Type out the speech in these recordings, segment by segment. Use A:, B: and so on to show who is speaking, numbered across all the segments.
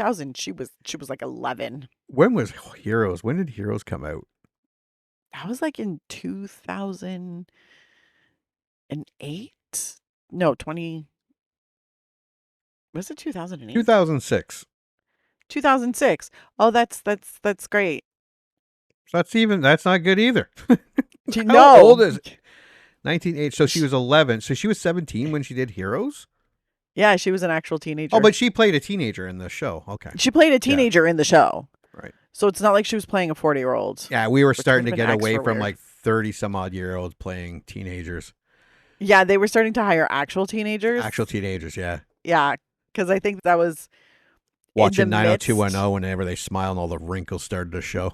A: 2000, she was like 11.
B: When was Heroes? When did Heroes come out?
A: That was like in 2008. No, 20. Was it 2008?
B: 2006.
A: 2006. Oh, that's great.
B: That's not good either.
A: How
B: How old is it? 1980. So she was 11. So she was 17 when she did Heroes?
A: Yeah, she was an actual teenager.
B: Oh, but she played a teenager in the show. Okay.
A: She played a teenager in the show.
B: Right.
A: So it's not like she was playing a 40-year-old.
B: Yeah, we were starting to get away from like 30 some odd year olds playing teenagers.
A: Yeah, they were starting to hire actual teenagers.
B: Actual teenagers, yeah.
A: Yeah, because I think that was
B: watching 90210 whenever they smile and all the wrinkles started to show.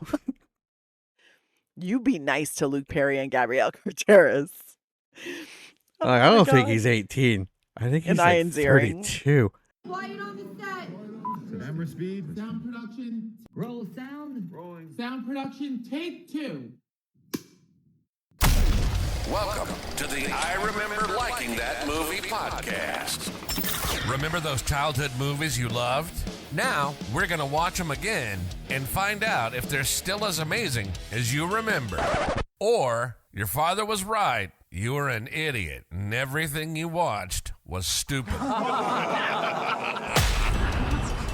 A: You be nice to Luke Perry and Gabrielle Gutierrez.
B: I don't think he's 18. I think he's like 32.
C: Quiet on the set.
D: Camera speed. Sound production.
C: Roll sound.
D: Rolling.
C: Sound production. Take 2.
E: Welcome to the I Remember Liking That Movie podcast. Remember those childhood movies you loved? Now, we're going to watch them again and find out if they're still as amazing as you remember. Or, your father was right. You were an idiot, and everything you watched was stupid.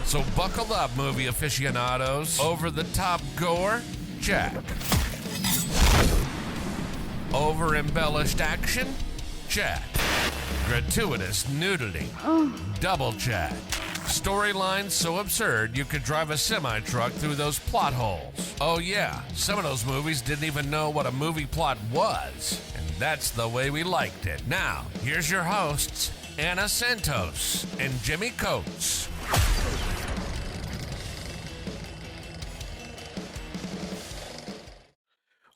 E: So buckle up, movie aficionados. Over-the-top gore? Check. Over-embellished action? Check. Gratuitous nudity? Double check. Storylines so absurd you could drive a semi-truck through those plot holes. Oh yeah, some of those movies didn't even know what a movie plot was. And that's the way we liked it. Now, here's your hosts, Anna Santos and Jimmy Coates.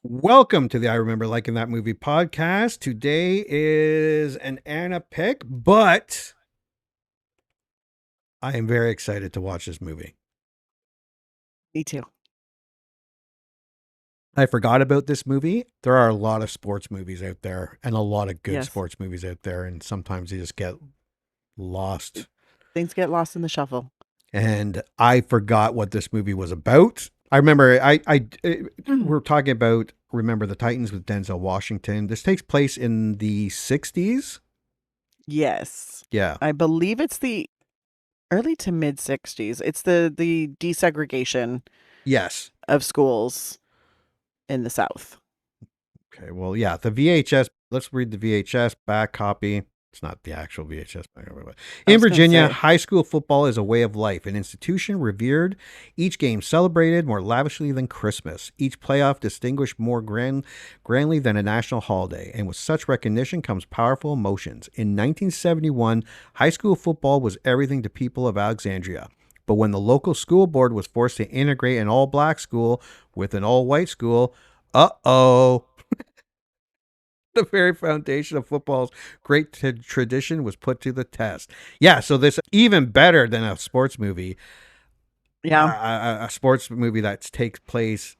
B: Welcome to the I Remember Liking That Movie podcast. Today is an Anna pick, but I am very excited to watch this movie.
A: Me too.
B: I forgot about this movie. There are a lot of sports movies out there and a lot of good sports movies out there, and sometimes they just get lost.
A: Things get lost in the shuffle.
B: And I forgot what this movie was about. I remember we're talking about Remember the Titans with Denzel Washington. This takes place in the 60s.
A: Yes.
B: Yeah.
A: I believe it's the early to mid 60s. It's the desegregation of schools in the South.
B: Okay. Well, yeah, the VHS, let's read the VHS back copy. It's not the actual VHS. In Virginia, high school football is a way of life, an institution revered, each game celebrated more lavishly than Christmas, each playoff distinguished more grandly than a national holiday, and with such recognition comes powerful emotions. In 1971, high school football was everything to people of Alexandria. But when the local school board was forced to integrate an all-black school with an all-white school, the very foundation of football's great tradition was put to the test. Yeah, so this even better than a sports movie.
A: Yeah,
B: a sports movie that takes place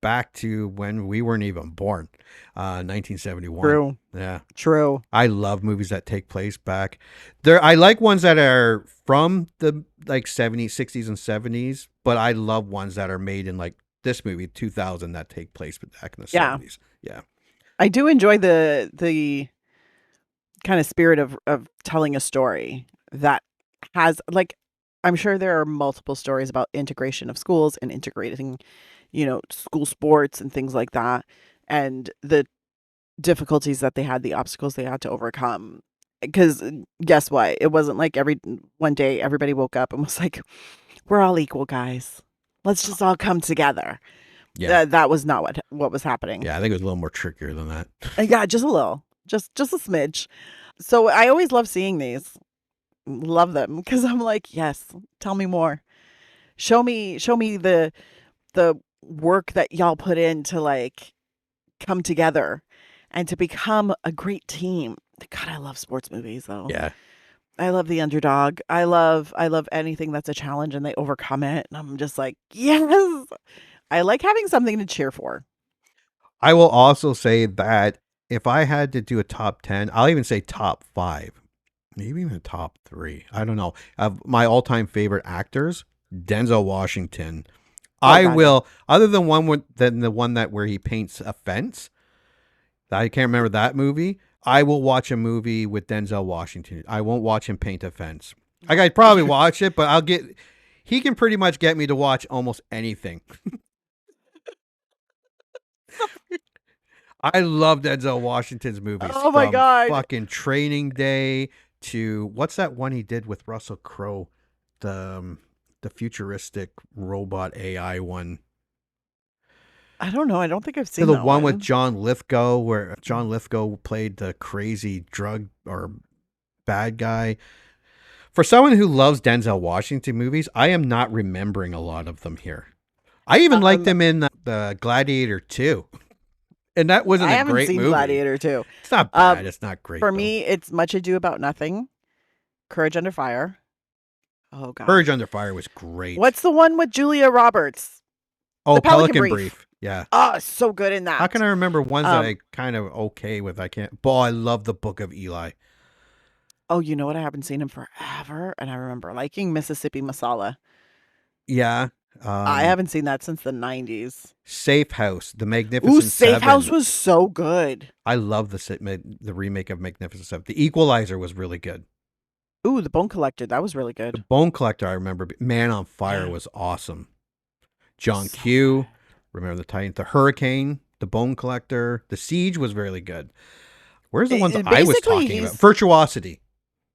B: back to when we weren't even born, 1971.
A: True.
B: Yeah,
A: true.
B: I love movies that take place back there. I like ones that are from the like 70s, 60s, and 70s, but I love ones that are made in like this movie 2000 that take place back in the 70s. Yeah.
A: I do enjoy the kind of spirit of telling a story that has, like, I'm sure there are multiple stories about integration of schools and integrating, school sports and things like that, and the difficulties that they had, the obstacles they had to overcome. Because guess what? It wasn't like one day everybody woke up and was like, we're all equal, guys. Let's just all come together. Yeah, that was not what was happening.
B: Yeah, I think it was a little more trickier than that.
A: Yeah, just a little, just a smidge. So I always love seeing these, love them, because I'm like, yes, tell me more. Show me the work that y'all put in to like come together and to become a great team. God, I love sports movies though.
B: Yeah.
A: I love the underdog. I love anything that's a challenge and they overcome it. And I'm just like, yes. I like having something to cheer for.
B: I will also say that if I had to do a top 10, I'll even say top 5 maybe even top 3. I don't know. Of my all-time favorite actors, Denzel Washington.
A: Oh
B: I
A: God, yeah.
B: will, other than than the one that where he paints a fence. I can't remember that movie. I will watch a movie with Denzel Washington. I won't watch him paint a fence. I'd probably watch it, but he can pretty much get me to watch almost anything. I love Denzel Washington's movies,
A: Oh my
B: from
A: God.
B: fucking Training Day to what's that one he did with Russell Crowe, the futuristic robot AI one.
A: I don't know. I don't think I've
B: To
A: seen
B: the
A: that
B: one with
A: one.
B: John Lithgow, where John Lithgow played the crazy drug or bad guy. For someone who loves Denzel Washington movies, I am not remembering a lot of them here. I even liked him in the Gladiator 2. And that wasn't
A: I
B: a
A: haven't
B: great
A: seen
B: movie.
A: Gladiator 2.
B: It's not bad. It's not great.
A: For
B: though.
A: me, it's Much Ado About Nothing, Courage Under Fire. Oh God.
B: Courage Under Fire was great.
A: What's the one with Julia Roberts?
B: Oh,
A: The Pelican
B: Pelican
A: Brief.
B: Brief. Yeah.
A: Oh, so good in that.
B: How can I remember ones that I kind of okay with? I can't. Boy, I love the Book of Eli.
A: Oh, you know what? I haven't seen him forever, and I remember liking Mississippi Masala.
B: Yeah.
A: I haven't seen that since the 90s.
B: Safe House, The
A: Ooh,
B: Magnificent
A: Safe
B: Seven.
A: House was so good.
B: I love the remake of Magnificent Seven. The Equalizer was really good.
A: Ooh, The Bone Collector. That was really
B: The
A: good.
B: Bone Collector, I remember. Man on Fire
A: Yeah.
B: was awesome. John
A: So
B: Q.
A: good.
B: Remember the Titan, The Hurricane, The Bone Collector, The Siege was really good. Where's the ones I was
A: basically,
B: talking about? Virtuosity,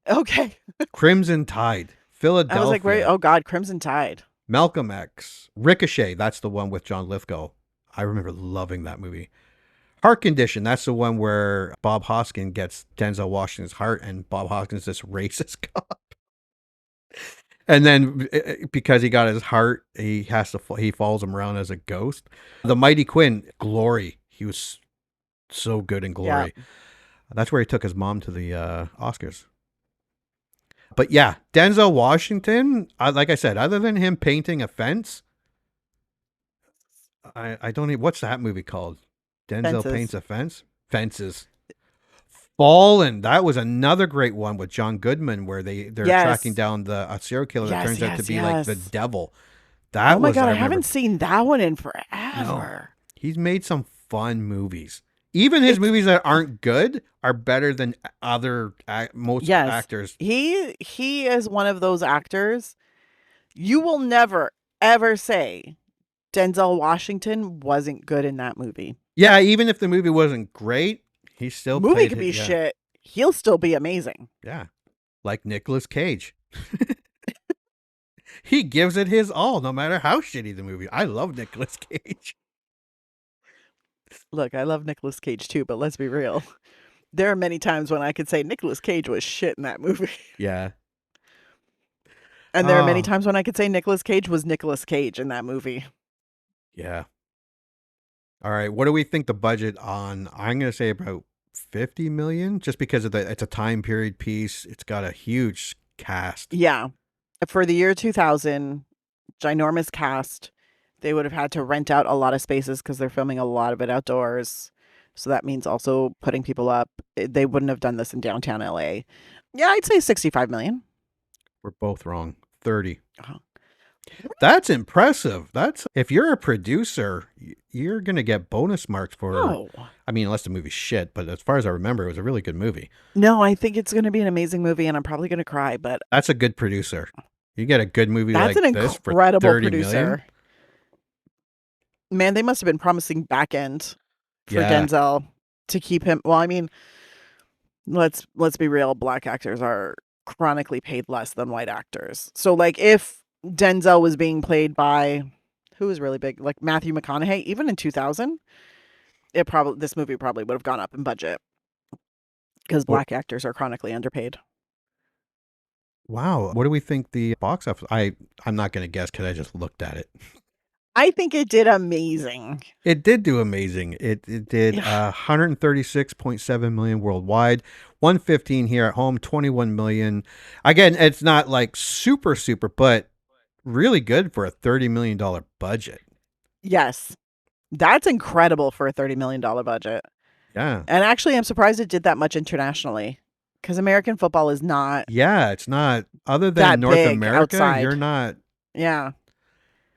A: Okay.
B: Crimson Tide, Philadelphia.
A: I was like, wait, oh God, Crimson Tide.
B: Malcolm X, Ricochet. That's the one with John Lithgow. I remember loving that movie. Heart Condition. That's the one where Bob Hoskins gets Denzel Washington's heart, and Bob Hoskins is this racist cop. And then because he got his heart, he follows him around as a ghost. The Mighty Quinn, Glory. He was so good in Glory.
A: Yeah.
B: That's where he took his mom to the Oscars. But yeah, Denzel Washington, like I said, other than him painting a fence, I don't even, what's that movie called? Denzel
A: Fences.
B: Paints a Fence? Fences. Fallen. That was another great one with John Goodman where they're
A: Yes.
B: tracking down a serial killer that
A: Yes,
B: turns out to
A: yes,
B: be like the
A: yes.
B: devil. That
A: Oh my
B: was,
A: God, I
B: remember,
A: haven't seen that one in forever.
B: he's made some fun movies. Even his movies that aren't good are better than other most
A: Yes.
B: actors.
A: He is one of those actors. You will never, ever say Denzel Washington wasn't good in that movie.
B: Yeah, even if the movie wasn't great, he still
A: Movie
B: played
A: could
B: it,
A: be
B: yeah.
A: shit. He'll still be amazing.
B: Yeah. Like Nicolas Cage. He gives it his all, no matter how shitty the movie. I love Nicolas Cage.
A: Look, I love Nicolas Cage too, but let's be real. There are many times when I could say Nicolas Cage was shit in that movie.
B: Yeah.
A: And there are many
B: Oh.
A: times when I could say Nicolas Cage was Nicolas Cage in that movie.
B: Yeah. All right. What do we think the budget on? I'm going to say about 50 million, just because of it's a time period piece. It's got a huge cast.
A: Yeah. For the year 2000, ginormous cast. They would have had to rent out a lot of spaces because they're filming a lot of it outdoors. So that means also putting people up. They wouldn't have done this in downtown LA. Yeah, I'd say 65 million.
B: We're both wrong. 30.
A: Uh-huh.
B: That's impressive. That's, if you're a producer, you're going to get bonus marks for,
A: No.
B: I mean, unless the movie's shit, but as far as I remember, it was a really good movie.
A: No, I think it's going to be an amazing movie and I'm probably going to cry, but
B: That's a good producer. You get a good movie
A: that's
B: like
A: an
B: this for
A: incredible
B: 30
A: producer.
B: million.
A: Man, they must have been promising back end for
B: Yeah.
A: Denzel to keep him. Well, I mean, let's be real. Black actors are chronically paid less than white actors. So like if Denzel was being played by who was really big, like Matthew McConaughey, even in 2000, this movie probably would have gone up in budget because black actors are chronically underpaid.
B: Wow. What do we think the box office? I'm not going to guess because I just looked at it.
A: I think it did amazing.
B: It did do amazing. It did
A: Yeah.
B: 136.7 million worldwide, 115 here at home, 21 million. Again, it's not like super, but really good for a $30 million budget.
A: Yes. That's incredible for a $30 million budget.
B: Yeah.
A: And actually, I'm surprised it did that much internationally. Because American football is not
B: Yeah, it's not. Other than
A: that
B: North
A: big
B: America, you're
A: outside.
B: not.
A: Yeah.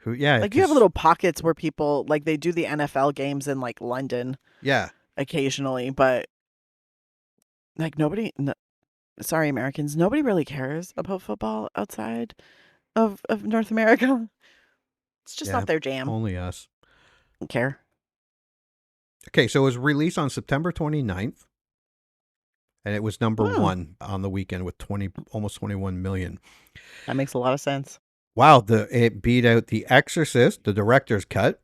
B: Yeah,
A: Like you have
B: 'cause-
A: little pockets where people like they do the NFL games in like London
B: yeah,
A: occasionally, but like sorry Americans, nobody really cares about football outside of North America. It's just
B: yeah,
A: not their jam.
B: only us.
A: Don't care.
B: Okay, so it was released on September 29th, and it was number
A: Oh,
B: 1 on the weekend with almost 21 million.
A: that makes a lot of sense.
B: Wow, it beat out The Exorcist, the director's cut,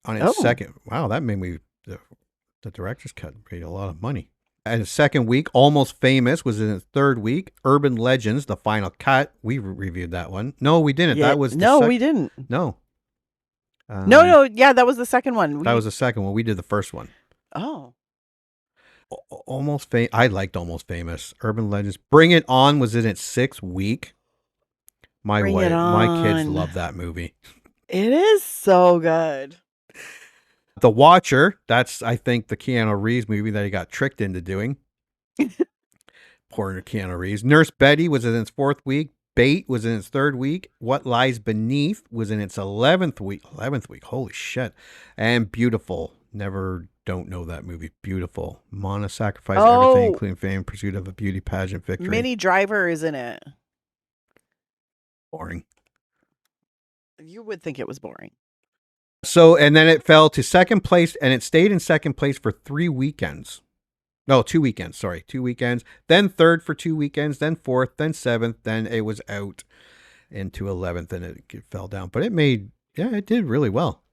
B: on its
A: Oh,
B: second. Wow, that made me the director's cut made a lot of money. And its second week, Almost Famous was in its third week. Urban Legends, the final cut. We reviewed that one. No, we didn't.
A: yeah.
B: That was
A: No, we didn't.
B: No.
A: No. Yeah, that was the second one.
B: That was the second one. We did the first one.
A: Oh,
B: Almost Famous. I liked Almost Famous. Urban Legends. Bring It On was in its sixth week. My
A: Bring It
B: my kids
A: On.
B: love that movie.
A: it is so good.
B: The Watcher. That's, I think, the Keanu Reeves movie that he got tricked into doing. Poor Keanu Reeves. Nurse Betty was in its fourth week. Bait was in its third week. What Lies Beneath was in its 11th week. 11th week. Holy shit. And Beautiful. Don't know that movie. Beautiful. Mona sacrificed everything, including fame, in pursuit of a beauty pageant victory.
A: Minnie Driver is in it.
B: Boring.
A: You would think it was boring.
B: So, and then it fell to second place, and it stayed in second place for 3 weekends. No, 2 weekends. Sorry, 2 weekends. Then third for 2 weekends. Then fourth. Then seventh. Then it was out into 11th, and it fell down. But it did really well.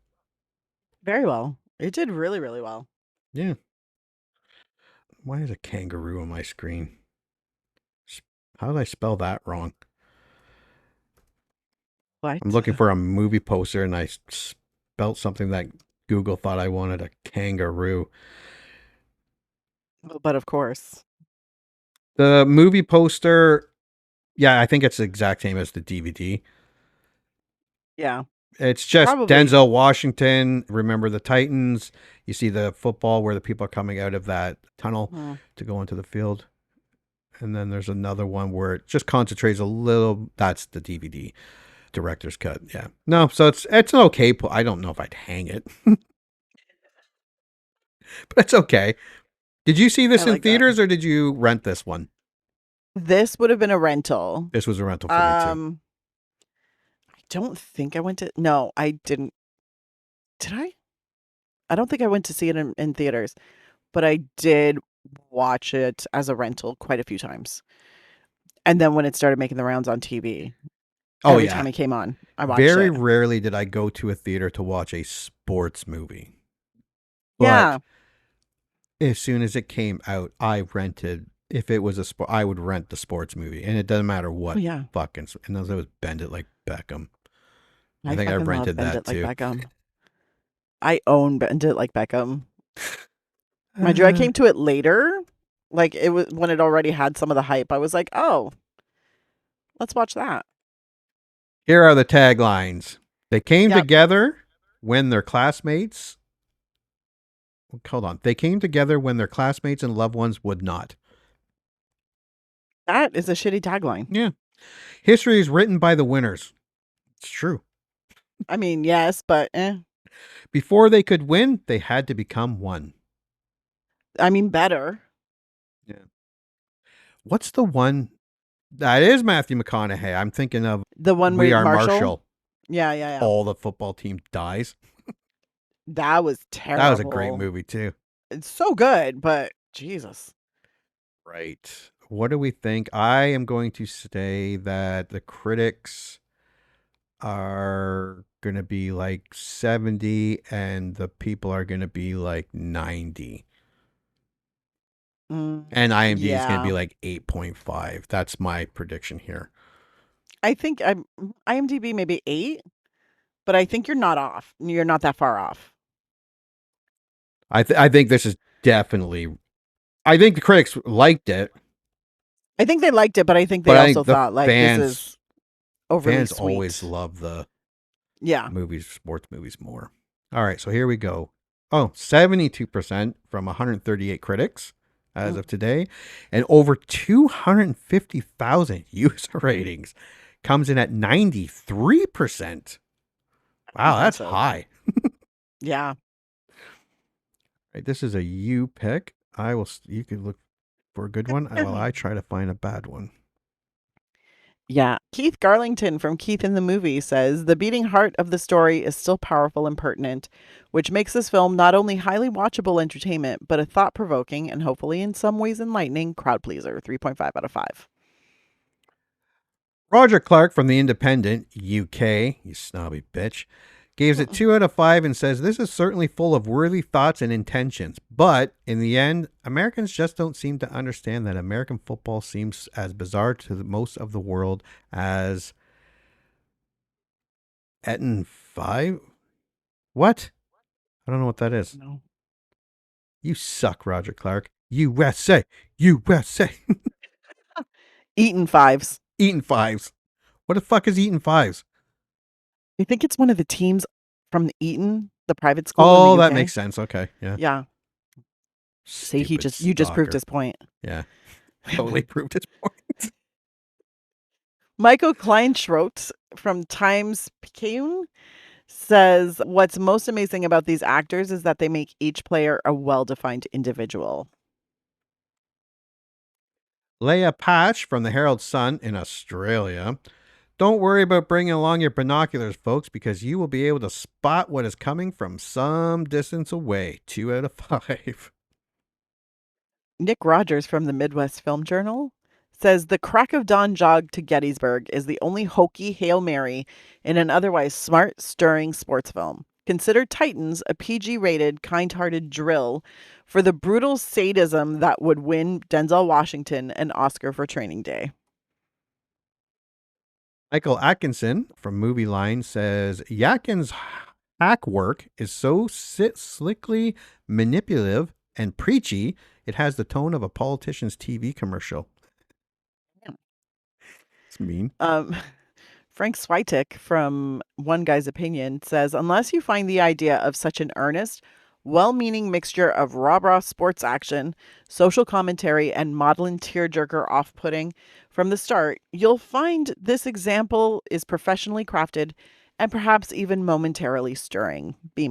A: Very well. It did really, really well.
B: Yeah. Why is a kangaroo on my screen? How did I spell that wrong?
A: What?
B: I'm looking for a movie poster, and I spelled something that Google thought I wanted, a kangaroo.
A: But of course.
B: The movie poster, yeah, I think it's the exact same as the DVD.
A: Yeah.
B: It's just
A: Probably.
B: Denzel Washington, Remember the Titans. You see the football where the people are coming out of that tunnel to go into the field. And then there's another one where it just concentrates a little. That's the DVD director's cut. Yeah. No, so it's an okay. I don't know if I'd hang it. But it's okay. Did you see this in theaters or did you rent this one?
A: This would have been a rental.
B: This was a rental for me too.
A: I don't think I went to. No, I didn't. Did I? I don't think I went to see it in theaters, but I did watch it as a rental quite a few times. And then when it started making the rounds on TV, every time it came on, I watched it.
B: Very rarely did I go to a theater to watch a sports movie. But
A: yeah.
B: As soon as it came out, I rented. If it was a sport, I would rent the sports movie, and it doesn't matter what. Fucking. And those was Bend It Like Beckham. I think I rented that too.
A: Like Beckham. I own Bend It Like Beckham. Mind you, I came to it later. Like it was when it already had some of the hype. I was like, oh, let's watch that.
B: Here are the taglines. They came together when their classmates. Hold on. They came together when their classmates and loved ones would not.
A: That is a shitty tagline.
B: Yeah. History is written by the winners. It's true.
A: I mean, yes, but
B: Before they could win, they had to become one.
A: I mean, better.
B: Yeah. What's the one? That is Matthew McConaughey. I'm thinking of
A: the one
B: We
A: where
B: Are Marshall.
A: Yeah.
B: All the football team dies.
A: That was terrible.
B: That was a great movie too.
A: It's so good, but Jesus.
B: Right. What do we think? I am going to say that the critics are going to be like 70 and the people are going to be like 90. And IMDb is going to be like 8.5. That's my prediction here.
A: I think IMDb maybe 8, but I think you're not off. You're not that far off.
B: I think this is definitely. I think the critics liked it.
A: I think they liked it, but I think they also thought like
B: fans,
A: this is overly
B: fans
A: sweet.
B: always love the sports movies more. All right, so here we go. Oh, 72% from 138 critics, as of today, and over 250,000 user ratings. Comes in at 93%. Wow, that's
A: Impressive.
B: high.
A: Yeah.
B: Right, this is a you pick. You could look for a good one while I try to find a bad one.
A: Yeah. Keith Garlington from Keith in the Movie says the beating heart of the story is still powerful and pertinent, which makes this film not only highly watchable entertainment, but a thought-provoking and hopefully in some ways enlightening crowd pleaser. 3.5 out of 5.
B: Roger Clark from The Independent, UK, you snobby bitch, gives it 2 out of 5 and says this is certainly full of worthy thoughts and intentions, but in the end, Americans just don't seem to understand that American football seems as bizarre to most of the world as Etten 5? What? I don't know what that is.
A: No.
B: You suck, Roger Clark. USA, USA.
A: Eaton Fives.
B: Eaton Fives. What the fuck is Eaton Fives?
A: I think it's one of the teams from the Eton, the private school.
B: Oh,
A: in the UK.
B: that makes sense. Okay, yeah.
A: Yeah. See, you just proved his point.
B: Yeah, totally proved his point.
A: Michael Kleinschrodt from Times Picayune says what's most amazing about these actors is that they make each player a well-defined individual.
B: Leah Patch from the Herald Sun in Australia. Don't worry about bringing along your binoculars, folks, because you will be able to spot what is coming from some distance away. 2 out of 5.
A: Nick Rogers from the Midwest Film Journal says the crack of dawn jog to Gettysburg is the only hokey Hail Mary in an otherwise smart, stirring sports film. Consider Titans a PG-rated, kind-hearted drill for the brutal sadism that would win Denzel Washington an Oscar for Training Day.
B: Michael Atkinson from Movie Line says Yatkin's hack work is so slickly manipulative and preachy, it has the tone of a politician's TV commercial. It's mean.
A: Frank Switek from One Guy's Opinion says, unless you find the idea of such an earnest, well-meaning mixture of rah-rah sports action, social commentary, and maudlin tearjerker off-putting from the start, you'll find this example is professionally crafted and perhaps even momentarily stirring. B-.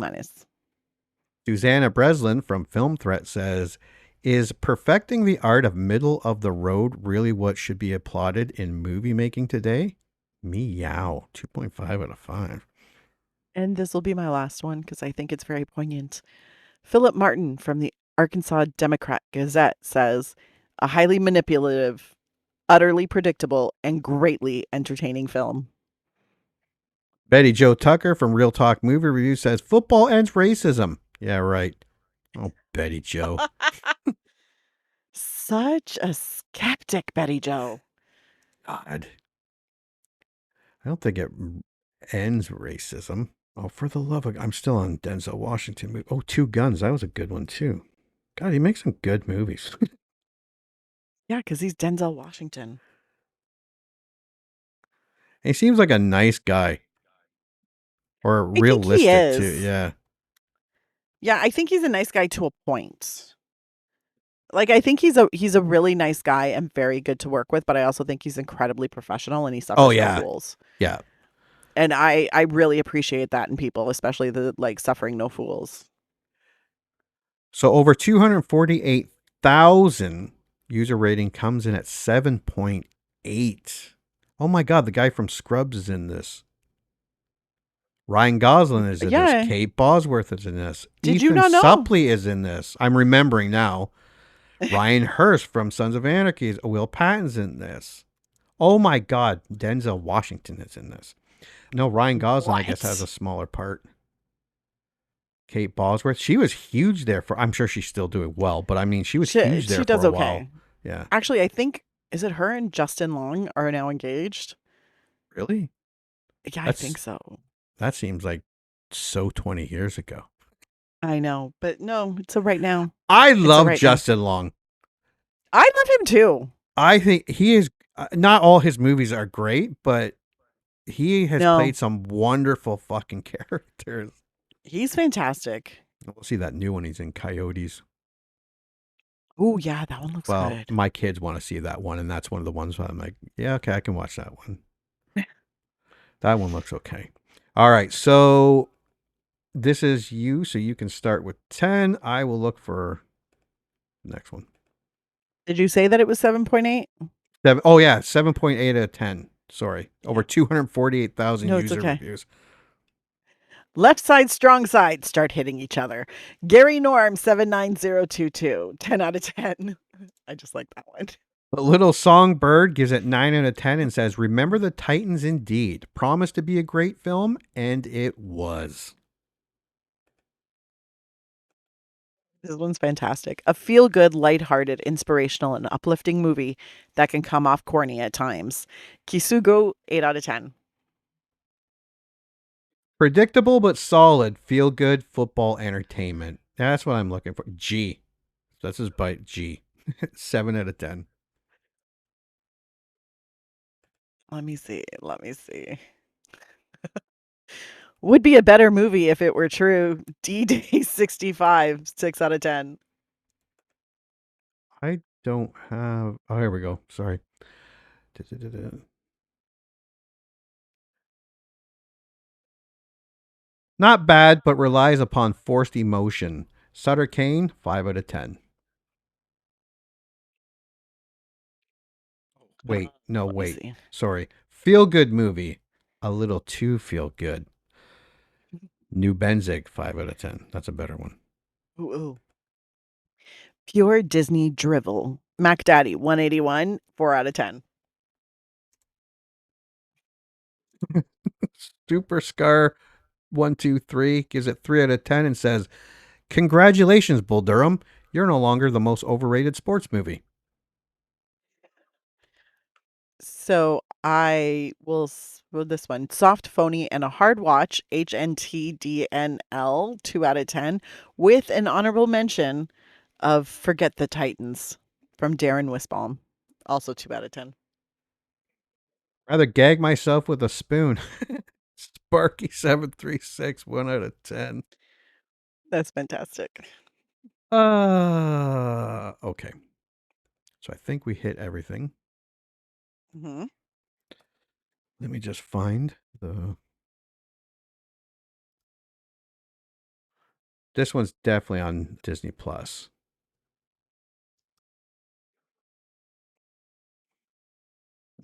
B: Susanna Breslin from Film Threat says, is perfecting the art of middle of the road really what should be applauded in movie making today? Meow. 2.5 out of 5.
A: And this will be my last one because I think it's very poignant. Philip Martin from the Arkansas Democrat Gazette says, a highly manipulative, utterly predictable, and greatly entertaining film.
B: Betty Jo Tucker from Real Talk Movie Review says, football ends racism. Yeah, right. Oh, Betty Jo.
A: Such a skeptic, Betty Jo.
B: God. I don't think it ends racism. Oh, for the love of... I'm still on Denzel Washington movie. Oh, Two Guns. That was a good one, too. God, he makes some good movies.
A: Yeah, because he's Denzel Washington.
B: He seems like a nice guy. Or realistic, too. Yeah.
A: Yeah, I think he's a nice guy to a point. Like, I think he's a really nice guy and very good to work with, but I also think he's incredibly professional and he suffers no fools.
B: Yeah.
A: And I really appreciate that in people, especially the suffering no fools.
B: So over 248,000 user rating comes in at 7.8. Oh my God, the guy from Scrubs is in this. Ryan Gosling is in this. Kate Bosworth is in this.
A: Did
B: Ethan
A: you not know?
B: Suplee is in this. I'm remembering now. Ryan Hurst from Sons of Anarchy is Will Patton's in this. Oh my God, Denzel Washington is in this. No, Ryan Gosling, I guess, has a smaller part. Kate Bosworth, she was huge there for. I'm sure she's still doing well, but I mean, she was huge there. She does for a while. Yeah.
A: Actually, I think is it her and Justin Long are now engaged?
B: Really?
A: Yeah, I think so.
B: That seems like so 20 years ago.
A: I know, but no, it's a right now.
B: I love Justin Long.
A: I love him too.
B: I think he is. Not all his movies are great, but he has played some wonderful fucking characters.
A: He's fantastic.
B: We'll see that new one. He's in Coyotes.
A: Oh yeah, that one looks
B: Well,
A: good.
B: my kids want to see that one, and that's one of the ones where I'm like, yeah, okay, I can watch that one. That one looks okay. All right, so this is you, so you can start with 10. I will look for the next one.
A: Did you say that it was 7.8?
B: Oh yeah, 7.8 out of 10. Sorry, over 248,000
A: No, it's
B: user
A: okay.
B: reviews.
A: Left side, strong side start hitting each other. Gary Norm 79022. 10 out of 10. I just like that one.
B: The Little Songbird gives it 9 out of 10 and says, "Remember the Titans indeed. Promised to be a great film, and it was."
A: This one's fantastic. A feel-good, lighthearted, inspirational, and uplifting movie that can come off corny at times. Kisugo 8 out of 10.
B: Predictable but solid, feel good football entertainment. That's what I'm looking for. G. That's his bite. G. 7 out of 10.
A: Let me see. Would be a better movie if it were true. D-Day 65. 6 out of 10.
B: I don't have. Oh, here we go. Sorry. Not bad, but relies upon forced emotion. Sutter Kane, 5 out of 10. Wait, no,
A: Let me
B: wait.
A: see.
B: Sorry. Feel good movie. A little too feel good. New Benzig, 5 out of 10. That's a better one.
A: Ooh. Pure Disney drivel. Mac Daddy 181. 4 out of 10.
B: Super Scar 123 gives it 3 out of 10 and says, "Congratulations, Bull Durham. You're no longer the most overrated sports movie."
A: So I will with this one. Soft, phony, and a hard watch. HNTDNL 2 out of 10. With an honorable mention of Forget the Titans from Darren Wisbaum. Also 2 out of 10.
B: Rather gag myself with a spoon. Sparky 736, 1 out of 10.
A: That's fantastic.
B: Okay. So I think we hit everything.
A: Mm-hmm.
B: Let me just find the. This one's definitely on Disney Plus.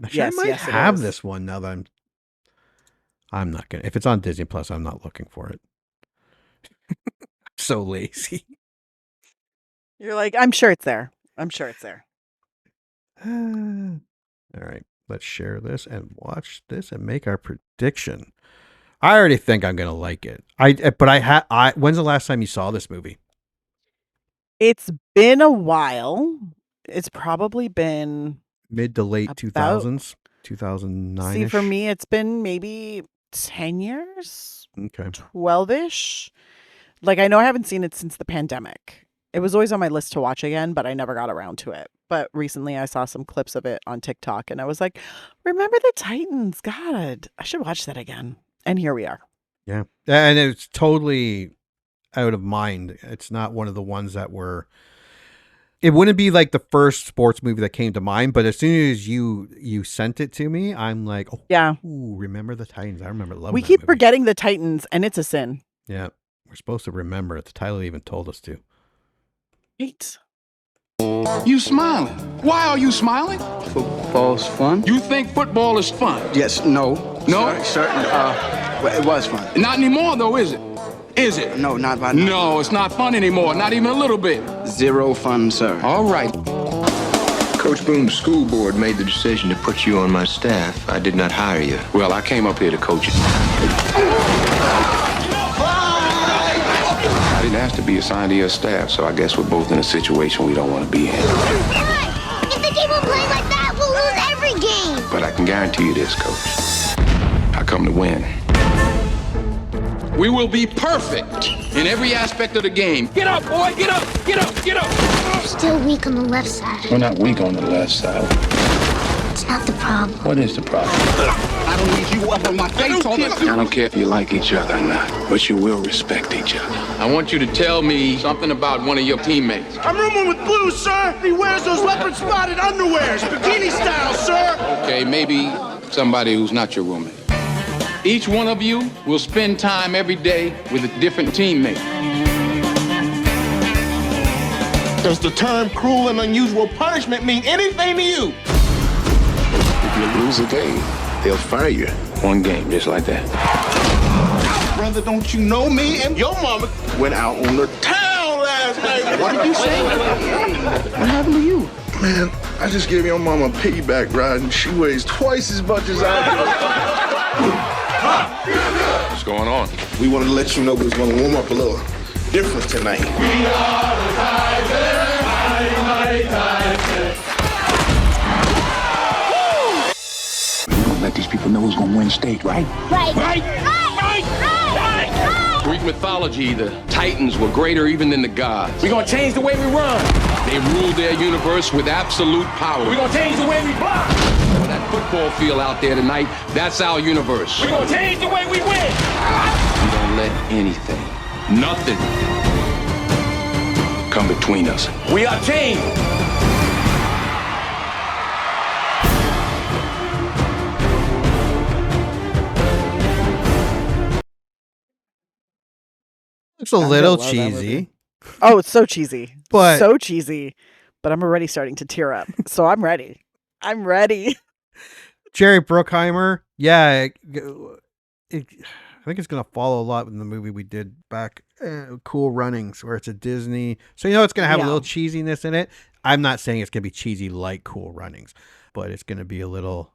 B: Actually, I might have this one now that I'm not gonna. If it's on Disney Plus, I'm not looking for it. So lazy.
A: You're like, I'm sure it's there.
B: All right, let's share this and watch this and make our prediction. I already think I'm gonna like it. When's the last time you saw this movie?
A: It's been a while. It's probably been
B: mid to late 2000s, 2009.
A: See, for me, it's been maybe 10 years.
B: Okay.
A: 12-ish. Like, I know I haven't seen it since the pandemic. It was always on my list to watch again, but I never got around to it. But recently I saw some clips of it on TikTok and I was like, remember the Titans? God, I should watch that again. And here we are.
B: Yeah. And it's totally out of mind. It's not one of the ones that were. It wouldn't be like the first sports movie that came to mind, but as soon as you sent it to me, I'm like, oh,
A: yeah.
B: Ooh, remember the Titans. I remember loving
A: We
B: that
A: keep
B: movie.
A: forgetting the Titans, and it's a sin.
B: Yeah. We're supposed to remember it. The title even told us to.
A: Right.
F: You smiling. Why are you smiling?
G: Football's fun.
F: You think football is fun?
G: Yes, no.
F: No?
G: Certainly. Well, it was fun.
F: Not anymore, though, is it? Is it?
G: No, not by now.
F: No, it's not fun anymore. Not even a little bit.
G: Zero fun, sir.
F: All right.
H: Coach Boone's school board made the decision to put you on my staff. I did not hire you.
F: Well, I came up here to coach it. I didn't ask to be assigned to your staff, so I guess we're both in a situation we don't want to be in.
I: If they keep on playing like that, we'll lose every game.
F: But I can guarantee you this, Coach. I come to win. We will be perfect in every aspect of the game. Get up, boy! Get up! Get up! Get up!
I: We're still weak on the left side.
F: We're not weak on the left side.
I: It's Not the problem.
F: What is the problem?
G: I don't need you up on my face all the time.
F: I don't care if you like each other or not, but you will respect each other. I want you to tell me something about one of your teammates.
J: I'm rooming with Blue, sir. He wears those leopard spotted underwears, bikini style, sir.
F: Okay, maybe somebody who's not your roommate. Each one of you will spend time every day with a different teammate.
J: Does the term cruel and unusual punishment mean anything to you?
H: If you lose a game, they'll fire you.
F: One game, just like that.
J: Brother, don't you know me? And your mama went out on the town last night. What did you say?
A: What happened to you?
J: Man, I just gave your mama a piggyback ride, and she weighs twice as much as I
F: What's going on?
J: do. We wanted to let you know we was going to warm up a little different tonight.
F: We're gonna let these people know who's gonna win state, right?
I: Right.
J: Right?
F: Greek mythology, the Titans were greater even than the gods. We're gonna change the way we run. They ruled their universe with absolute power. We're gonna change the way we block. That football field out there tonight, that's our universe. We're gonna change the way we win. We don't let anything, nothing, come between us. We are changed.
B: It's a little cheesy.
A: Oh, it's so cheesy.
B: But-
A: so cheesy. But I'm already starting to tear up. So I'm ready. I'm ready.
B: Jerry Bruckheimer, yeah, I think it's going to follow a lot in the movie we did back, Cool Runnings, where it's a Disney. So, it's going to have a little cheesiness in it. I'm not saying it's going to be cheesy like Cool Runnings, but it's going to be a little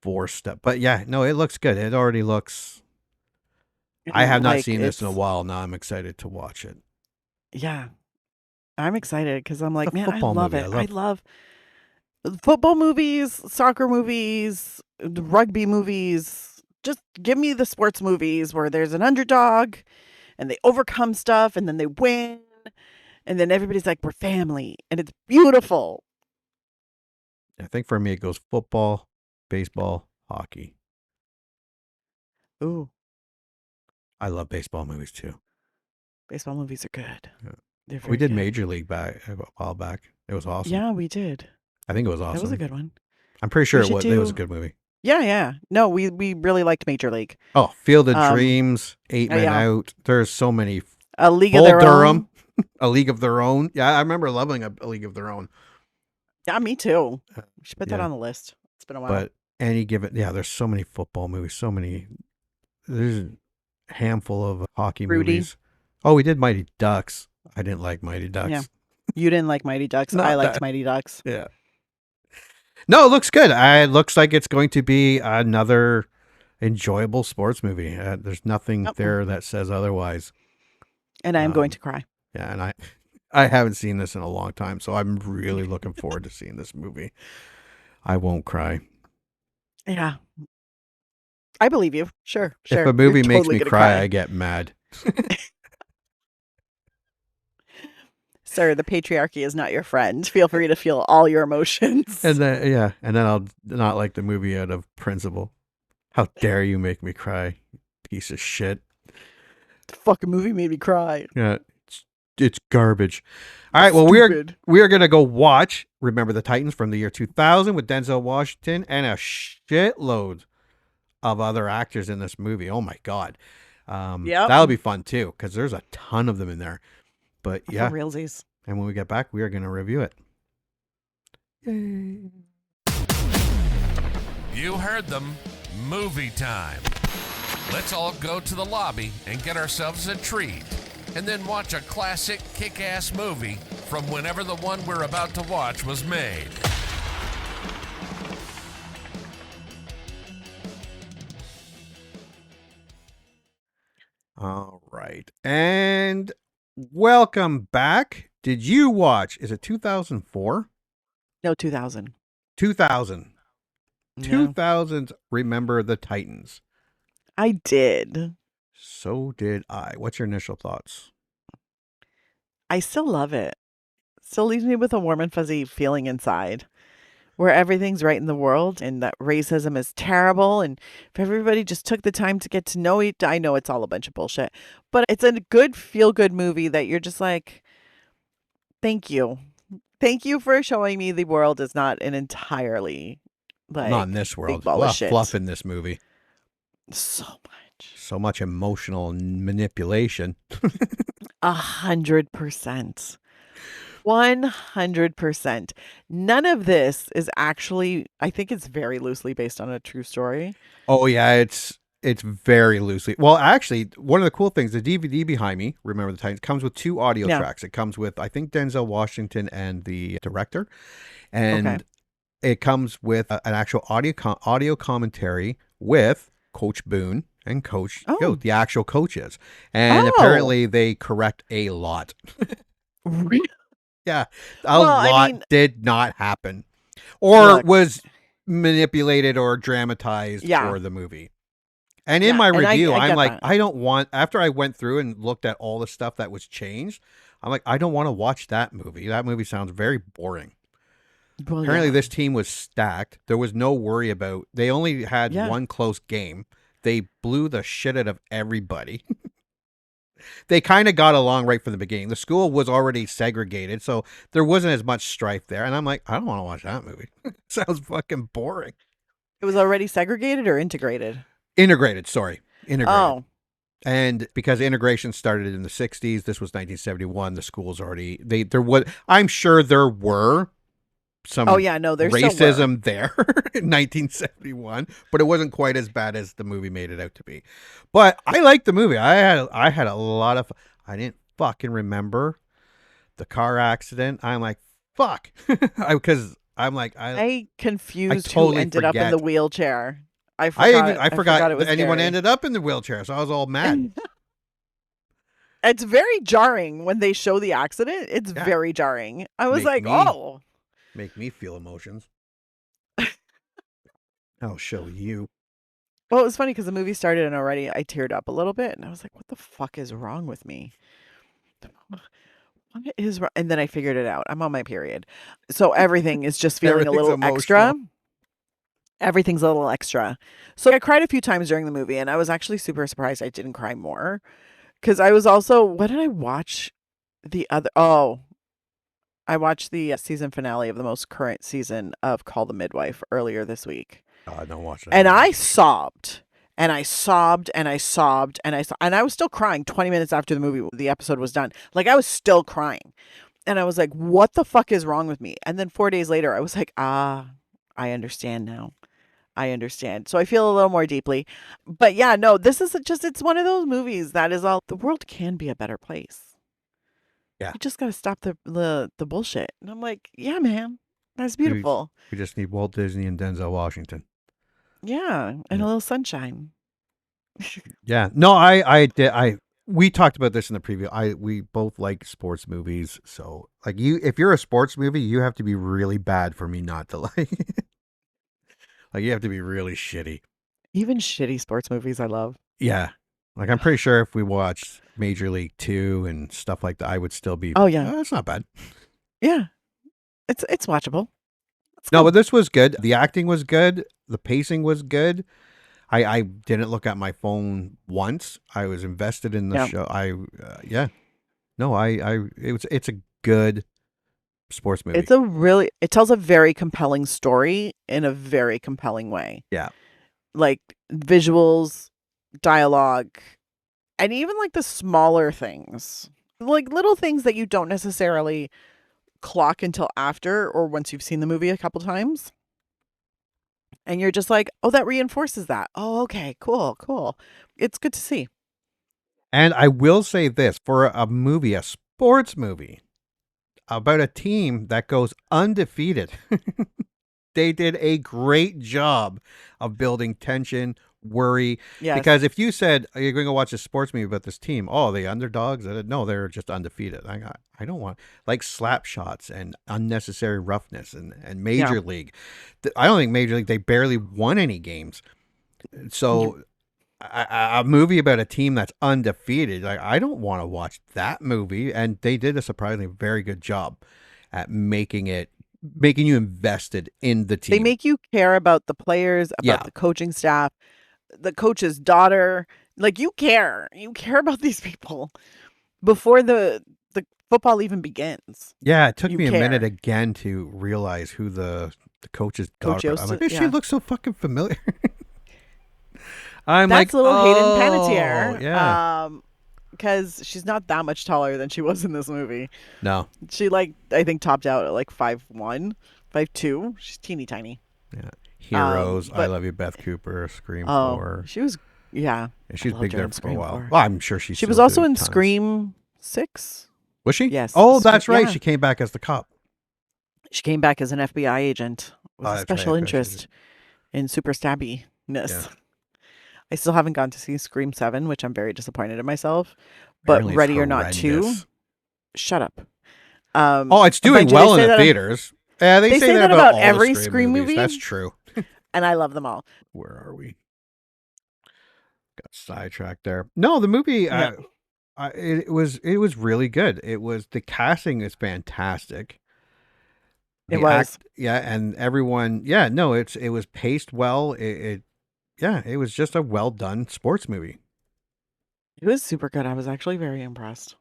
B: forced up. But yeah, no, it looks good. It already looks... I have not seen this in a while. Now I'm excited to watch it.
A: Yeah. I'm excited because I'm like,
B: It's a
A: man, I
B: football
A: love
B: movie.
A: it.
B: I
A: I love football movies, soccer movies, rugby movies. Just give me the sports movies where there's an underdog and they overcome stuff and then they win. And then everybody's like, we're family. And it's beautiful.
B: I think for me, it goes football, baseball, hockey.
A: Ooh,
B: I love baseball movies too.
A: baseball movies are good.
B: Yeah.
A: They're
B: We
A: very
B: did
A: good.
B: Major League back a while back. It was awesome.
A: Yeah, we did.
B: I think it was awesome.
A: That was a good one.
B: I'm pretty sure
A: We
B: it
A: should
B: was. It was a
A: do-
B: good movie.
A: Yeah. No, we really liked Major League.
B: Oh, Field of
A: Um,
B: Dreams, 8 Men
A: yeah.
B: Out. There's so many.
A: A League
B: Bull
A: of Their
B: Durham,
A: Own.
B: A League of Their Own. Yeah, I remember loving a League of Their Own.
A: Yeah, me too. We should put that
B: yeah.
A: on the list. It's been a while.
B: But any given, there's so many football movies. So many. There's a handful of hockey
A: Rudy.
B: movies. Oh, we did Mighty Ducks. I didn't like Mighty Ducks.
A: Yeah. You didn't like Mighty Ducks.
B: Not
A: I liked
B: that-
A: Mighty Ducks.
B: Yeah. No, it looks good. It looks like it's going to be another enjoyable sports movie. There's nothing there that says otherwise.
A: And I am going to cry.
B: Yeah, and I haven't seen this in a long time, so I'm really looking forward to seeing this movie. I won't cry.
A: Yeah. I believe you. Sure.
B: If a movie
A: You're
B: makes
A: totally
B: me
A: gonna
B: cry, I get mad.
A: Sir, the patriarchy is not your friend. Feel free to feel all your emotions.
B: And then I'll not like the movie out of principle. How dare you make me cry, piece of shit.
A: The fucking movie made me cry.
B: Yeah, it's garbage. All right, well
A: Stupid.
B: we are gonna go watch Remember the Titans from the year 2000 with Denzel Washington and a shitload of other actors in this movie. Oh my god,
A: Yep.
B: that'll be fun too because there's a ton of them in there. But yeah,
A: For realsies.
B: and when we get back, we are gonna review it. Yay!
E: You heard them. Movie time. Let's all go to the lobby and get ourselves a treat, and then watch a classic kick-ass movie from whenever the one we're about to watch was made.
B: All right, and welcome back. Did you watch? Is it 2004?
A: No, 2000.
B: 2000.
A: No.
B: 2000's Remember the Titans.
A: I did.
B: So did I. What's your initial thoughts?
A: I still love it. Still leaves me with a warm and fuzzy feeling inside. where everything's right in the world and that racism is terrible. And if everybody just took the time to get to know it, I know it's all a bunch of bullshit, but it's a good feel good movie that you're just like, thank you. Thank you for showing me the world is not an entirely
B: Not in
A: like
B: this
A: big
B: world. A
A: ball
B: lot
A: of
B: of
A: shit.
B: fluff in this movie.
A: So much.
B: So much emotional manipulation.
A: 100%. 100%. None of this is actually, I think it's very loosely based on a true story.
B: Oh yeah, it's very loosely. Well, actually, one of the cool things, the DVD behind me, Remember the Titans, comes with 2 audio
A: Yeah.
B: tracks. It comes with, I think, Denzel Washington and the director,
A: Okay.
B: and it comes with an actual audio commentary with Coach Boone and Coach Goat, the actual coaches, and apparently they correct a lot.
A: Really?
B: Yeah, a lot did not happen, or was manipulated or dramatized for the movie. And in my review, I'm like, I don't want, after I went through and looked at all the stuff that was changed, I'm like, I don't want to watch that movie. That movie sounds very boring.
A: Well,
B: apparently this team was stacked. There was no worry about, they only had one close game. They blew the shit out of everybody. They kind of got along right from the beginning. The school was already segregated, so there wasn't as much strife there. And I'm like, I don't want to watch that movie. Sounds fucking boring.
A: It was already segregated or integrated?
B: Integrated, sorry. Integrated.
A: Oh.
B: And because integration started in the 60s, this was 1971, the school's already, I'm sure there were some
A: there
B: racism there in 1971, but it wasn't quite as bad as the movie made it out to be. But I liked the movie. I had a lot of, I didn't fucking remember the car accident. I'm like, fuck. Because I'm like,
A: I confused
B: totally
A: who ended up in the wheelchair. I
B: forgot
A: it was
B: anyone
A: Gary.
B: ended up in the wheelchair, so I was all mad.
A: It's very jarring when they show the accident. It's very jarring. I was
B: Make me feel emotions. I'll show you.
A: Well, it was funny because the movie started and already I teared up a little bit and I was like, what the fuck is wrong with me? What is wrong? And then I figured it out. I'm on my period. So everything is just feeling a little extra. Everything's a little extra. So I cried a few times during the movie and I was actually super surprised I didn't cry more. Because I was also, what did I watch? I watched the season finale of the most current season of Call the Midwife earlier this week.
B: I don't watch that.
A: And I sobbed. And I sobbed and I sobbed and I was still crying 20 minutes after the episode was done. Like I was still crying. And I was like, what the fuck is wrong with me? And then 4 days later, I was like, I understand now. I understand. So I feel a little more deeply. But yeah, no, this is it's one of those movies that is all, the world can be a better place.
B: Yeah.
A: You just got to stop the bullshit. And I'm like, yeah, man, that's beautiful.
B: We just need Walt Disney and Denzel Washington.
A: Yeah. And a little sunshine.
B: Yeah. No, we talked about this in the preview. We both like sports movies. So like if you're a sports movie, you have to be really bad for me not to like it. Like you have to be really shitty.
A: Even shitty sports movies I love.
B: Yeah. Like I'm pretty sure if we watched Major League 2 and stuff like that, I would still be,
A: oh yeah,
B: that's not bad.
A: Yeah. It's watchable.
B: No, but this was good. The acting was good. The pacing was good. I didn't look at my phone once. I was invested in the show. It's a good sports movie.
A: It tells a very compelling story in a very compelling way.
B: Yeah.
A: Like visuals, dialogue, and even like the smaller things, like little things that you don't necessarily clock until after or once you've seen the movie a couple times. And you're just like, oh, that reinforces that. Oh, okay, cool. It's good to see.
B: And I will say this, for a sports movie, about a team that goes undefeated, they did a great job of building tension, worry.
A: Yes.
B: Because if you said, you're going to watch a sports movie about this team, oh, the underdogs? No, they're just undefeated. I don't want, like slap shots and unnecessary roughness and Major League. I don't think Major League, they barely won any games. So a movie about a team that's undefeated, like I don't want to watch that movie. And they did a surprisingly very good job at making it making you invested in the team.
A: They make you care about the players, about the coaching staff, the coach's daughter. Like you care about these people before the football even begins.
B: Yeah, it took
A: You
B: me a
A: care.
B: minute again to realize who the coach's
A: Coach
B: daughter. I'm
A: Yost,
B: like, she looks so fucking familiar.
A: That's little Hayden Panettiere.
B: Yeah.
A: Because she's not that much taller than she was in this movie.
B: No.
A: She I think topped out at like 5'1", 5'2". She's teeny tiny.
B: Yeah. Heroes, I Love You, Beth Cooper, Scream 4.
A: She was, yeah.
B: And she was big there for a while.
A: 4.
B: Well, I'm sure
A: she was also in Scream 6.
B: Was she?
A: Yes.
B: Oh, that's right. Yeah. She came back as the cop.
A: She came back as an FBI agent with a special
B: right.
A: interest in super stabbiness.
B: Yeah.
A: I still haven't gone to see Scream 7, which I'm very disappointed in myself. But
B: Apparently
A: Ready or Not 2, shut up.
B: It's doing well in the theaters. Yeah, they say that about all
A: every
B: the
A: Scream movie.
B: That's true.
A: And I love them all.
B: Where are we? Got sidetracked there. No, the movie, it was really good. The casting is fantastic.
A: It was.
B: And everyone, it was paced well. It was just a well done sports movie.
A: It was super good. I was actually very impressed.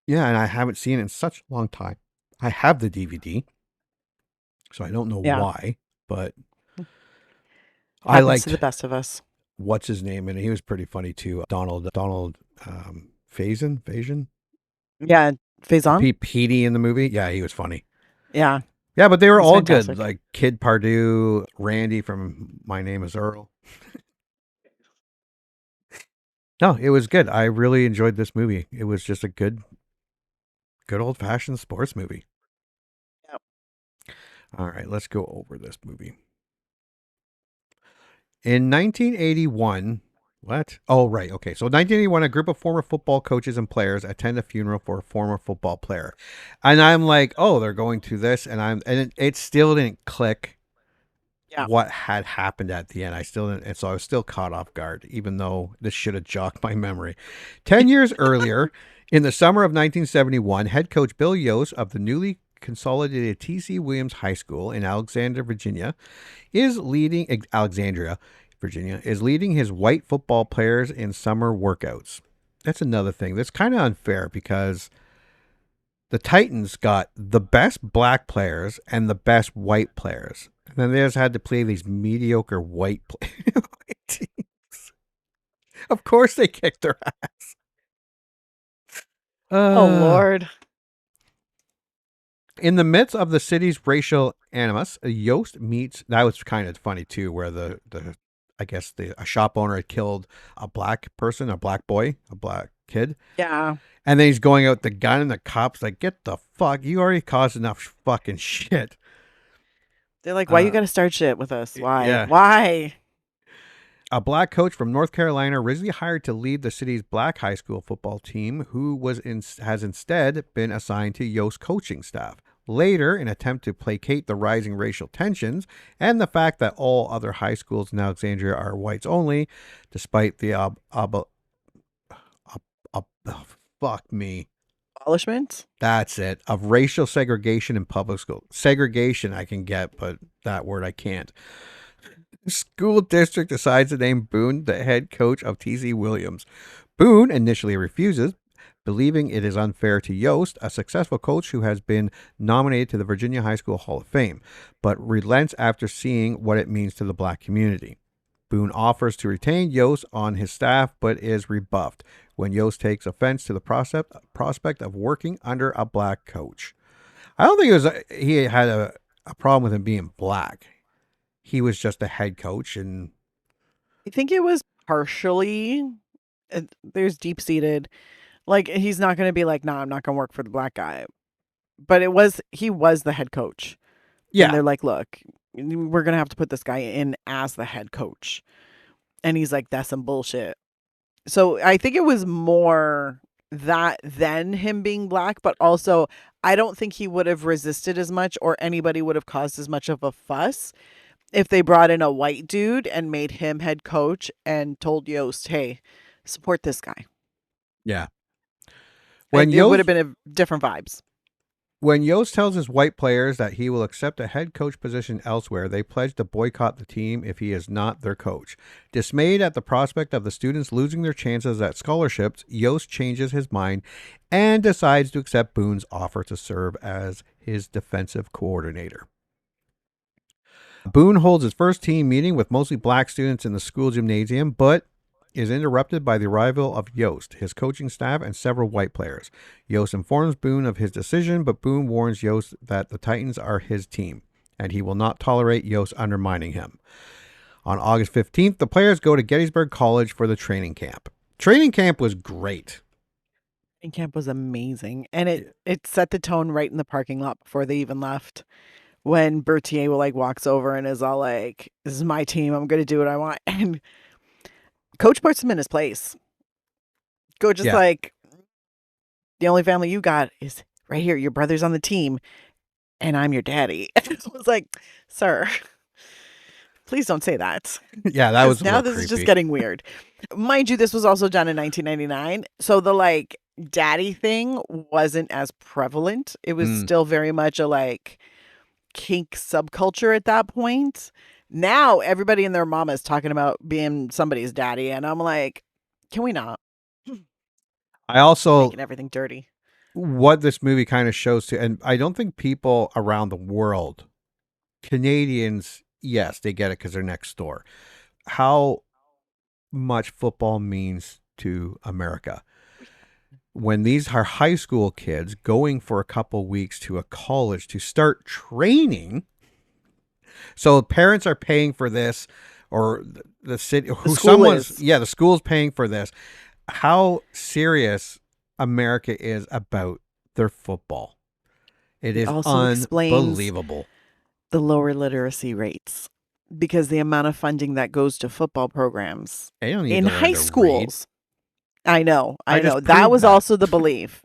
B: Yeah, and I haven't seen it in such a long time. I have the DVD, so I don't know why, but I liked
A: to the best of us.
B: What's his name? And he was pretty funny too. Donald Faison?
A: Yeah, Faison.
B: Petey in the movie. Yeah, he was funny.
A: Yeah.
B: Yeah, but they were all
A: fantastic.
B: good. Like Kid Pardue, Randy from My Name is Earl. No, it was good. I really enjoyed this movie. It was just a good old-fashioned sports movie.
A: Yep.
B: All right, let's go over this movie. In 1981, what? Oh, right. Okay. So 1981, a group of former football coaches and players attend a funeral for a former football player. And I'm like, oh, they're going to this. And it still didn't click what had happened at the end. I still didn't. And so I was still caught off guard, even though this should have jogged my memory. 10 years earlier, in the summer of 1971, head coach Bill Yost of the newly consolidated T.C. Williams High School in Alexandria, Virginia, is leading his white football players in summer workouts. That's another thing that's kind of unfair because the Titans got the best black players and the best white players. And then they just had to play these mediocre white teams. Of course they kicked their ass.
A: Oh, Lord.
B: In the midst of the city's racial animus, Yost meets, that was kind of funny too, where a shop owner had killed a black person, a black boy, a black kid.
A: Yeah.
B: And then he's going out with the gun and the cops like, get the fuck, you already caused enough fucking shit.
A: They're like, why you got to start shit with us? Why?
B: Yeah.
A: Why?
B: A black coach from North Carolina, originally hired to lead the city's black high school football team, who has instead been assigned to Yost's coaching staff. Later, in an attempt to placate the rising racial tensions and the fact that all other high schools in Alexandria are whites only, despite the
A: abolishment?
B: That's it. Of racial segregation in public school. Segregation I can get, but that word I can't. School district decides to name Boone the head coach of T.C. Williams. Boone initially refuses, believing it is unfair to Yost, a successful coach who has been nominated to the Virginia High School Hall of Fame, but relents after seeing what it means to the black community. Boone offers to retain Yost on his staff, but is rebuffed when Yost takes offense to the prospect of working under a black coach. I don't think he had a problem with him being black. He was just a head coach, and
A: I think it was partially, there's deep-seated, like, he's not going to be like, nah, I'm not going to work for the black guy. But he was the head coach.
B: Yeah.
A: And they're like, look, we're going to have to put this guy in as the head coach. And he's like, that's some bullshit. So I think it was more that than him being black, but also I don't think he would have resisted as much or anybody would have caused as much of a fuss if they brought in a white dude and made him head coach and told Yost, hey, support this guy.
B: Yeah.
A: It would have been different vibes.
B: When Yost tells his white players that he will accept a head coach position elsewhere, they pledge to boycott the team if he is not their coach. Dismayed at the prospect of the students losing their chances at scholarships, Yost changes his mind and decides to accept Boone's offer to serve as his defensive coordinator. Boone holds his first team meeting with mostly black students in the school gymnasium, but is interrupted by the arrival of Yost, his coaching staff, and several white players. Yost informs Boone of his decision, but Boone warns Yost that the Titans are his team, and he will not tolerate Yost undermining him. On August 15th, the players go to Gettysburg College for the training camp. Training camp was great.
A: Training camp was amazing, and it set the tone right in the parking lot before they even left. When Berthier walks over and is all like, "This is my team. I'm going to do what I want," and Coach puts him in his place. Coach is like, "The only family you got is right here. Your brother's on the team, and I'm your daddy." I was like, "Sir, please don't say that."
B: Yeah, that was
A: now. This
B: creepy.
A: Is just getting weird. Mind you, this was also done in 1999, so the daddy thing wasn't as prevalent. It was still very much a kink subculture at that point. Now everybody and their mama is talking about being somebody's daddy, and I'm like, can we not?
B: I also
A: making everything dirty.
B: What this movie kind of shows to, and I don't think people around the world, Canadians, yes, they get it because they're next door. How much football means to America. When these are high school kids going for a couple weeks to a college to start training. So parents are paying for this, or the city, who the school's paying for this. How serious America is about their football. It is
A: also
B: unbelievable.
A: The lower literacy rates, because the amount of funding that goes to football programs in high schools. I know. That was also the belief.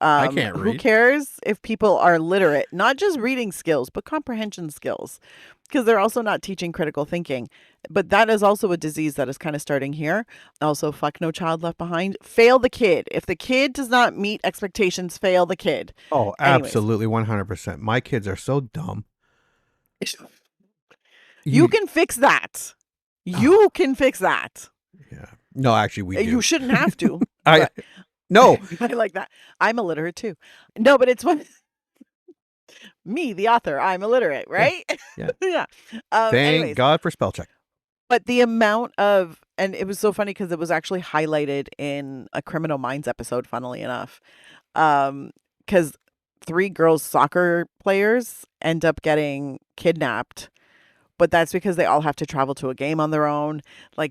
B: I can't read.
A: Who cares if people are literate, not just reading skills, but comprehension skills, because they're also not teaching critical thinking. But that is also a disease that is kind of starting here. Also, fuck No Child Left Behind. Fail the kid. If the kid does not meet expectations, fail the kid.
B: Oh, absolutely. 100%. My kids are so dumb.
A: You can fix that. You can fix that.
B: Yeah. No, actually, we do.
A: You shouldn't have to.
B: No.
A: I like that. I'm illiterate too. No, but it's when me, the author, I'm illiterate, right?
B: Yeah.
A: Yeah.
B: Thank God for spell check.
A: But the amount of, and it was so funny because it was actually highlighted in a Criminal Minds episode, funnily enough, because 3 girls soccer players end up getting kidnapped. But that's because they all have to travel to a game on their own.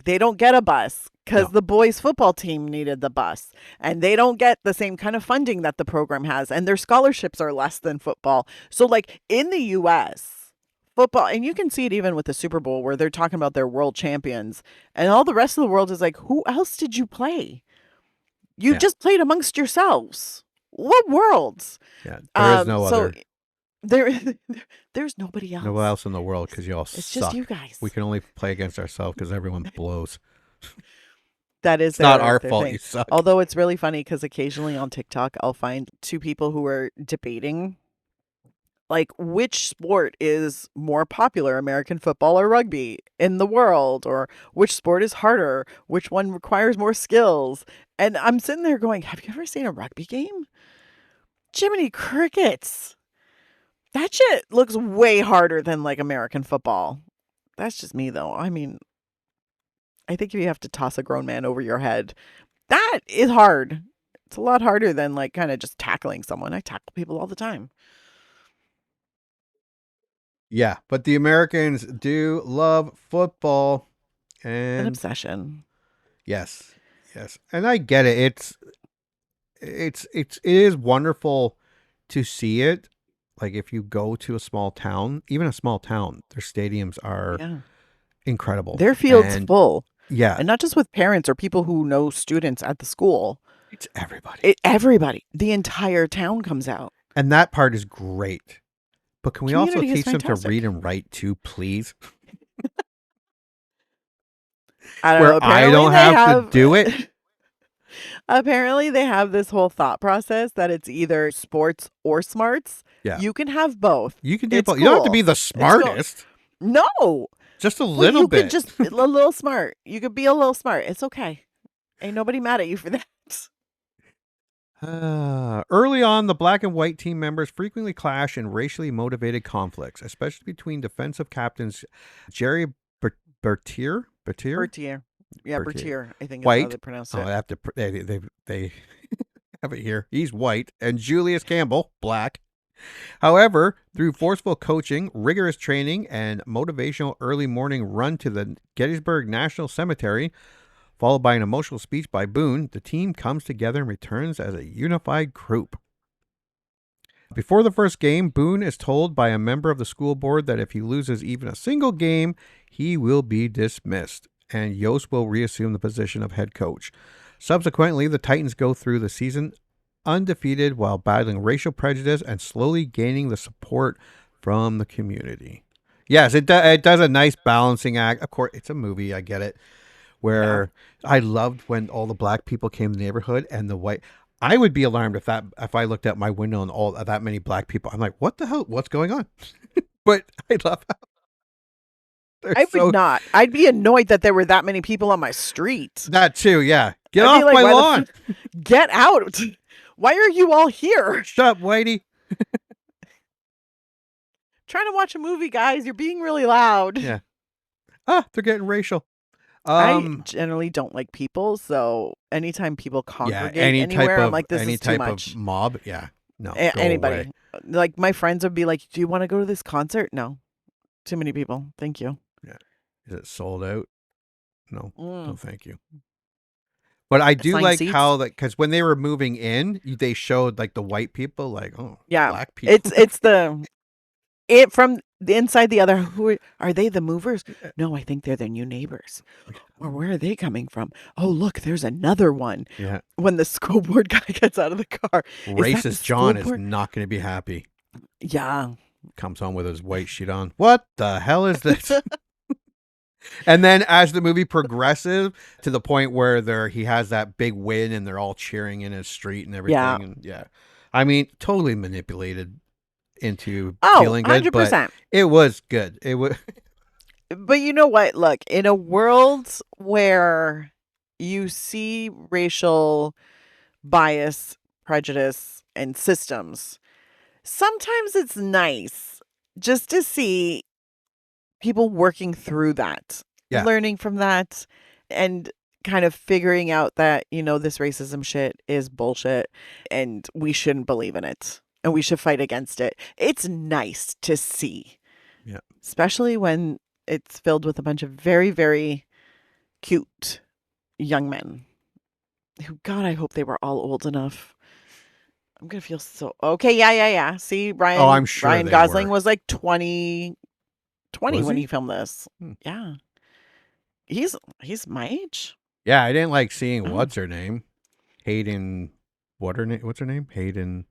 A: They don't get a bus because the boys' football team needed the bus. And they don't get the same kind of funding that the program has. And their scholarships are less than football. So, in the U.S., football, and you can see it even with the Super Bowl where they're talking about their world champions. And all the rest of the world is like, who else did you play? You just played amongst yourselves. What worlds?
B: Yeah, there is no other.
A: There's nobody else.
B: Nobody else in the world because you all suck.
A: It's just you guys.
B: We can only play against ourselves because everyone blows.
A: That is
B: not our fault.
A: Thing.
B: You suck.
A: Although it's really funny because occasionally on TikTok I'll find 2 people who are debating which sport is more popular, American football or rugby in the world, or which sport is harder, which one requires more skills. And I'm sitting there going, have you ever seen a rugby game? Jiminy crickets. That shit looks way harder than American football. That's just me though. I mean, I think if you have to toss a grown man over your head, that is hard. It's a lot harder than kind of just tackling someone. I tackle people all the time.
B: Yeah, but the Americans do love football, and
A: an obsession.
B: Yes, and I get it. It is wonderful to see it. If you go to a small town, even a small town, their stadiums are incredible.
A: Their field's full.
B: Yeah.
A: And not just with parents or people who know students at the school.
B: It's everybody.
A: Everybody. The entire town comes out.
B: And that part is great. But can we also
A: Community is
B: teach them to
A: fantastic.
B: read and write too, please?
A: I don't
B: Where
A: know.
B: I don't have to do it.
A: Apparently, they have this whole thought process that it's either sports or smarts.
B: Yeah.
A: You can have both.
B: You can do
A: It's
B: both. You don't have to
A: cool.
B: be the
A: It's cool.
B: smartest.
A: No.
B: Just a
A: Well,
B: little
A: you
B: bit.
A: could just a little smart. You could be a little smart. It's okay. Ain't nobody mad at you for that.
B: Early on, the black and white team members frequently clash in racially motivated conflicts, especially between defensive captains Jerry Bertier.
A: Yeah, Bertier, I think is
B: White.
A: how they pronounce
B: Oh,
A: it.
B: I have to. They have it here. He's white, and Julius Campbell, black. However, through forceful coaching, rigorous training, and motivational early morning run to the Gettysburg National Cemetery, followed by an emotional speech by Boone, the team comes together and returns as a unified group. Before the first game, Boone is told by a member of the school board that if he loses even a single game, he will be dismissed, and Yost will reassume the position of head coach. Subsequently, the Titans go through the season undefeated while battling racial prejudice and slowly gaining the support from the community. Yes, it does a nice balancing act. Of course, it's a movie. I get it. Where I loved when all the black people came to the neighborhood and the white. I would be alarmed if I looked out my window and all that many black people. I'm like, what the hell? What's going on? But I love how
A: I would not. I'd be annoyed that there were that many people on my street.
B: That too, yeah. Get
A: I'd be
B: off my lawn.
A: Get out. Why are you all here?
B: Shut up, Whitey.
A: Trying to watch a movie, guys. You're being really loud.
B: Yeah. They're getting racial.
A: I generally don't like people, so anytime people congregate anywhere, I'm like, this is too much.
B: Of mob, yeah. No,
A: anybody.
B: away.
A: Like, my friends would be like, do you want to go to this concert? No. Too many people. Thank you.
B: Yeah. Is it sold out? No. No, thank you. But I do like
A: seats.
B: how, like, because when they were moving in, they showed, like, the white people, like, black people.
A: It's from the inside the other. Who are they? The movers? No, I think they're the new neighbors. Or where are they coming from? Oh, look, there's another one.
B: Yeah.
A: When the school board guy gets out of the car,
B: Racist John is not going to be happy.
A: Yeah.
B: Comes home with his white sheet on. What the hell is this? And then as the movie progresses to the point where he has that big win and they're all cheering in his street and everything.
A: Yeah.
B: And I mean, totally manipulated into feeling good,
A: 100%.
B: but it was good. It was.
A: But you know what? Look, in a world where you see racial bias, prejudice, and systems, sometimes it's nice just to see people working through that, learning from that, and kind of figuring out that, this racism shit is bullshit and we shouldn't believe in it. And we should fight against it. It's nice to see.
B: Yeah.
A: Especially when it's filled with a bunch of very, very cute young men. Who, God, I hope they were all old enough. I'm going to feel so... Okay, yeah. See, Ryan,
B: I'm sure
A: Ryan
B: they
A: Gosling
B: were.
A: was like 20
B: Was
A: when
B: he?
A: he filmed this. Yeah. He's my age.
B: Yeah, I didn't like seeing what's her name? Hayden... What's her name? Hayden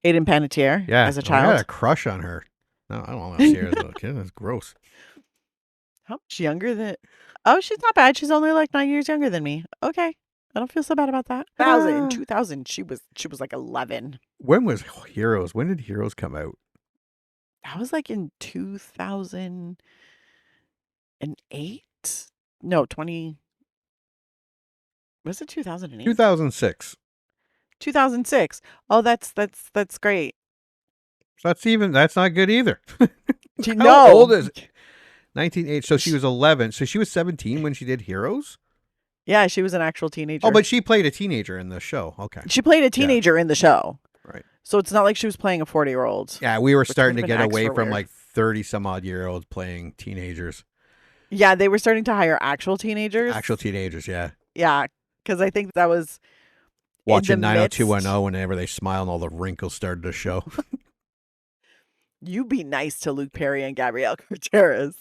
A: Panettiere as a child.
B: I had a crush on her. No, I don't want to see her as a little kid. That's gross.
A: How much younger than... Oh, she's not bad. She's only like 9 years younger than me. Okay. I don't feel so bad about that. In 2000, she was like 11.
B: When was Heroes? When did Heroes come out?
A: That was like in 2008? No, 20... Was it 2008?
B: 2006.
A: 2006. Oh, that's great.
B: That's not good either.
A: No.
B: How old is it? 1980. So she was 11. So she was 17 when she did Heroes?
A: Yeah, she was an actual teenager.
B: Oh, but she played a teenager in the show. Okay.
A: She played a teenager in the show.
B: Right.
A: So it's not like she was playing a 40-year-old.
B: Yeah, we were starting to get away from
A: weird.
B: like 30-some-odd-year-olds playing teenagers.
A: Yeah, they were starting to hire actual teenagers.
B: Actual teenagers, yeah.
A: Yeah, because I think that was...
B: Watching 90210 whenever they smile and all the wrinkles started to show.
A: You be nice to Luke Perry and Gabrielle Gutierrez.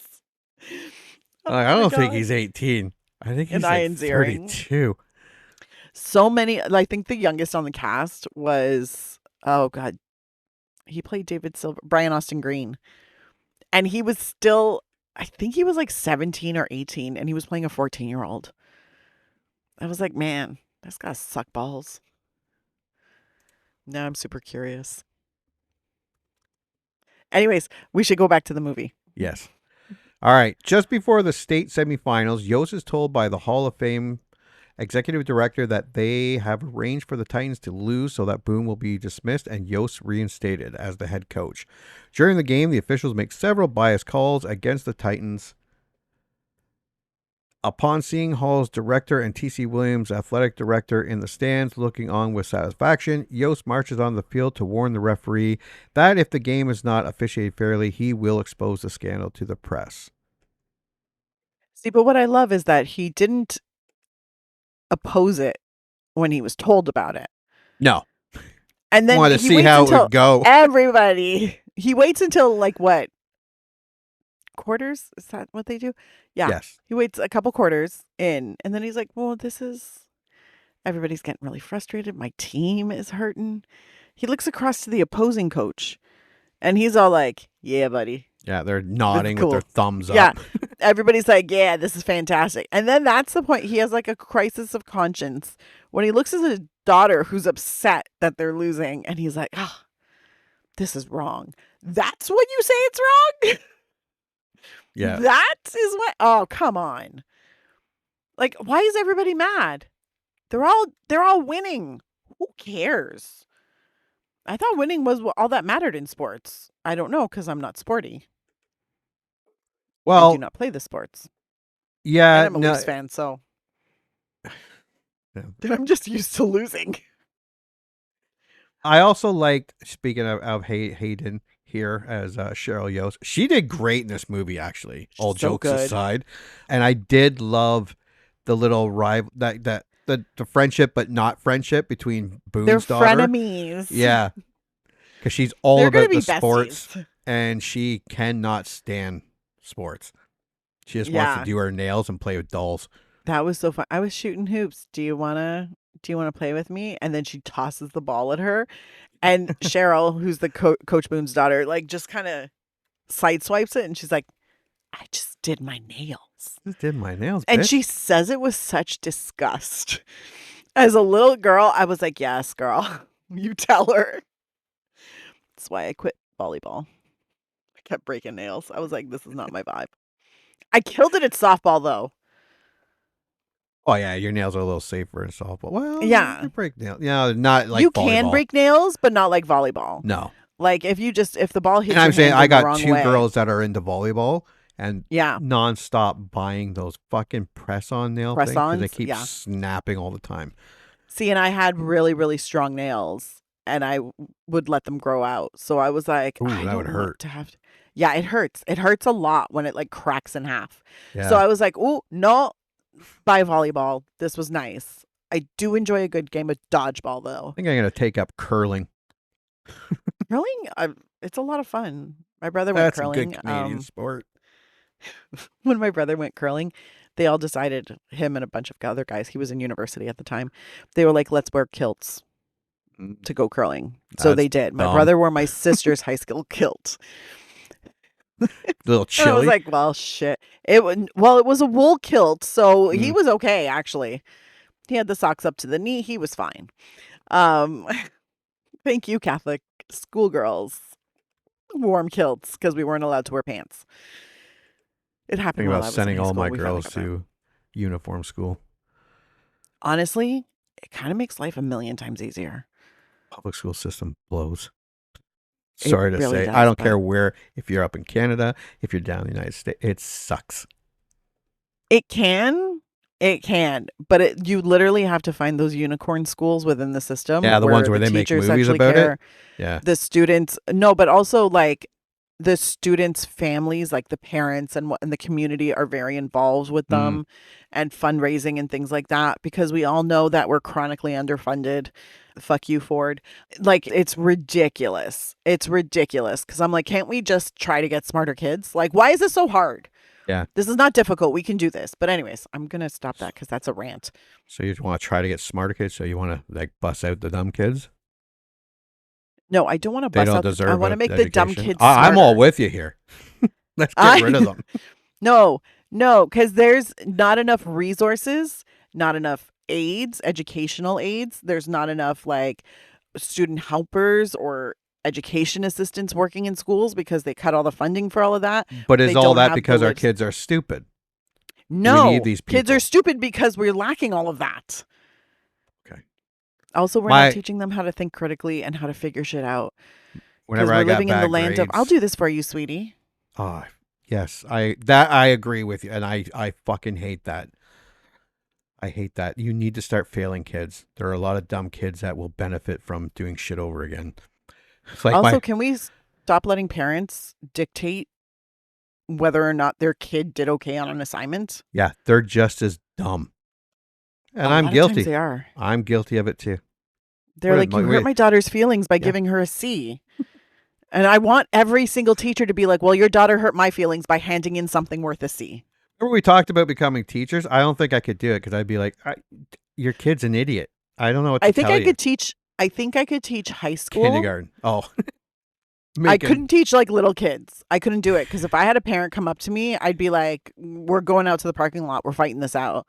B: I don't think he's 18. I think he's like 32.
A: So many. I think the youngest on the cast was, oh God, he played David Silver, Brian Austin Green. And he was still, I think he was like 17 or 18 and he was playing a 14-year-old. I was like, man, That's gotta suck balls. Now I'm super curious. Anyways, we should go back to the movie.
B: Yes. All right. Just before the state semifinals, Yost is told by the Hall of Fame executive director that they have arranged for the Titans to lose so that Boone will be dismissed and Yost reinstated as the head coach. During the game, the officials make several biased calls against the Titans. Upon seeing Hall's director and T.C. Williams, athletic director, in the stands looking on with satisfaction, Yost marches on the field to warn the referee that if the game is not officiated fairly, he will expose the scandal to the press.
A: See, but what I love is that he didn't oppose it when he was told about it.
B: No.
A: And then
B: wanted to see how it would go.
A: He waits until like what? Quarters? Is that what they do? Yeah.
B: Yes.
A: He waits a couple quarters in and then he's like, well, everybody's getting really frustrated. My team is hurting. He looks across to the opposing coach and he's all like, yeah, buddy.
B: Yeah, they're nodding
A: cool.
B: with their thumbs up.
A: Yeah. Everybody's like, yeah, this is fantastic. And then that's the point. He has like a crisis of conscience when he looks at his daughter who's upset that they're losing and he's like, oh, this is wrong. That's when you say it's wrong?
B: Yeah.
A: That is what. Oh, come on. Like, why is everybody mad? They're all winning. Who cares? I thought winning was all that mattered in sports. I don't know because I'm not sporty.
B: Well,
A: I do not play the sports.
B: Yeah,
A: and I'm a Leafs fan, so I'm just used to losing.
B: I also liked, speaking of Hayden here as Cheryl Yost. She did great in this movie, actually. All jokes aside, and I did love the little rival the friendship, but not friendship between Boone's daughter.
A: They're frenemies.
B: Yeah, because she's all about the sports,
A: besties.
B: and she cannot stand sports. She just wants to do her nails and play with dolls.
A: That was so fun. I was shooting hoops. Do you wanna play with me? And then she tosses the ball at her, and Cheryl, who's the Coach Boone's daughter, like just kind of sideswipes it, and she's like, "I just did my nails."
B: Just did my nails,
A: and
B: bitch.
A: she says it with such disgust. As a little girl, I was like, "Yes, girl, you tell her." That's why I quit volleyball. I kept breaking nails. I was like, "This is not my vibe." I killed it at softball, though.
B: Oh yeah, your nails are a little safer in softball. Well,
A: yeah,
B: you can break nails. Yeah, not like
A: you
B: volleyball.
A: can break nails, but not like volleyball.
B: No,
A: like if the ball hits.
B: And I'm saying I got two
A: way.
B: girls that are into volleyball and
A: yeah,
B: nonstop buying those fucking press-on nail things because they keep snapping all the time.
A: See, and I had really, really strong nails, and I would let them grow out. So I was like,
B: ooh,
A: I
B: that would hurt.
A: Yeah, it hurts. It hurts a lot when it like cracks in half.
B: Yeah.
A: So I was like, oh, no, bye volleyball. This was nice. I do enjoy a good game of dodgeball, though.
B: I think I'm going to take up curling.
A: Curling? It's a lot of fun. My brother went curling.
B: That's a good Canadian sport.
A: When my brother went curling, they all decided, him and a bunch of other guys, he was in university at the time, they were like, let's wear kilts to go curling. So they did. My brother wore my sister's high school kilt.
B: A little chilly.
A: I was like, well, shit. It was a wool kilt, so he was okay, actually. He had the socks up to the knee. He was fine. Thank you, Catholic schoolgirls. Warm kilts, because we weren't allowed to wear pants. It happened
B: Think
A: while
B: about
A: I was
B: sending
A: in high
B: all
A: school.
B: my
A: We
B: girls
A: finally got
B: to uniform school.
A: honestly, it kind of makes life a million times easier.
B: Public school system blows. Sorry to
A: really
B: say.
A: does,
B: I don't
A: but-
B: care where, if you're up in Canada, if you're down in the United States, it sucks.
A: It can, but you literally have to find those unicorn schools within the system.
B: Yeah, the ones where they make
A: teachers
B: movies
A: actually
B: about
A: care.
B: it. Yeah.
A: The students, no, but also like the students' families, like the parents and the community are very involved with them and fundraising and things like that, because we all know that we're chronically underfunded. Fuck you, Ford. Like, it's ridiculous. It's ridiculous. Because I'm like, can't we just try to get smarter kids? Like, why is this so hard?
B: Yeah.
A: This is not difficult. We can do this. But anyways, I'm going to stop that because that's a rant.
B: So you want to try to get smarter kids, so you want to like bust out the dumb kids?
A: No, I don't want to
B: They
A: bust
B: don't
A: out.
B: deserve
A: I want to make the dumb
B: education.
A: kids smarter.
B: I'm all with you here. Let's get rid of them.
A: No, because there's not enough resources, not enough aides, educational aides. There's not enough like student helpers or education assistants working in schools because they cut all the funding for all of that.
B: But is
A: They
B: all
A: don't
B: that
A: have
B: because
A: the
B: our kids are stupid?
A: No,
B: we need these
A: kids are
B: people.
A: stupid because we're lacking all of that.
B: Okay.
A: Also, we're not teaching them how to think critically and how to figure shit out. Because we're living in the land of, I'll do this for you, sweetie.
B: Oh, yes. I agree with you. And I fucking hate that. I hate that. You need to start failing kids. There are a lot of dumb kids that will benefit from doing shit over again. It's like
A: also, can we stop letting parents dictate whether or not their kid did okay on an assignment?
B: Yeah, they're just as dumb. And I'm guilty.
A: They are.
B: I'm guilty of it too.
A: They're like, you hurt my daughter's feelings by giving her a C. And I want every single teacher to be like, well, your daughter hurt my feelings by handing in something worth a C.
B: Remember we talked about becoming teachers? I don't think I could do it because I'd be like, your kid's an idiot. I don't know what to tell you.
A: I think I could teach high school.
B: Kindergarten. Oh.
A: I couldn't teach like little kids. I couldn't do it because if I had a parent come up to me, I'd be like, we're going out to the parking lot. We're fighting this out.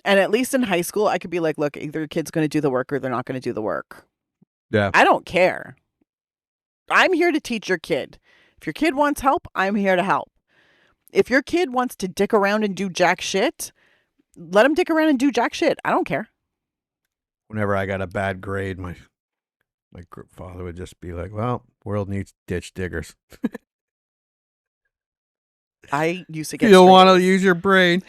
A: And at least in high school, I could be like, look, either your kid's going to do the work or they're not going to do the work.
B: Yeah.
A: I don't care. I'm here to teach your kid. If your kid wants help, I'm here to help. If your kid wants to dick around and do jack shit, let him dick around and do jack shit. I don't care.
B: Whenever I got a bad grade, my father would just be like, well, world needs ditch diggers.
A: I used to get
B: You don't want to use your brain.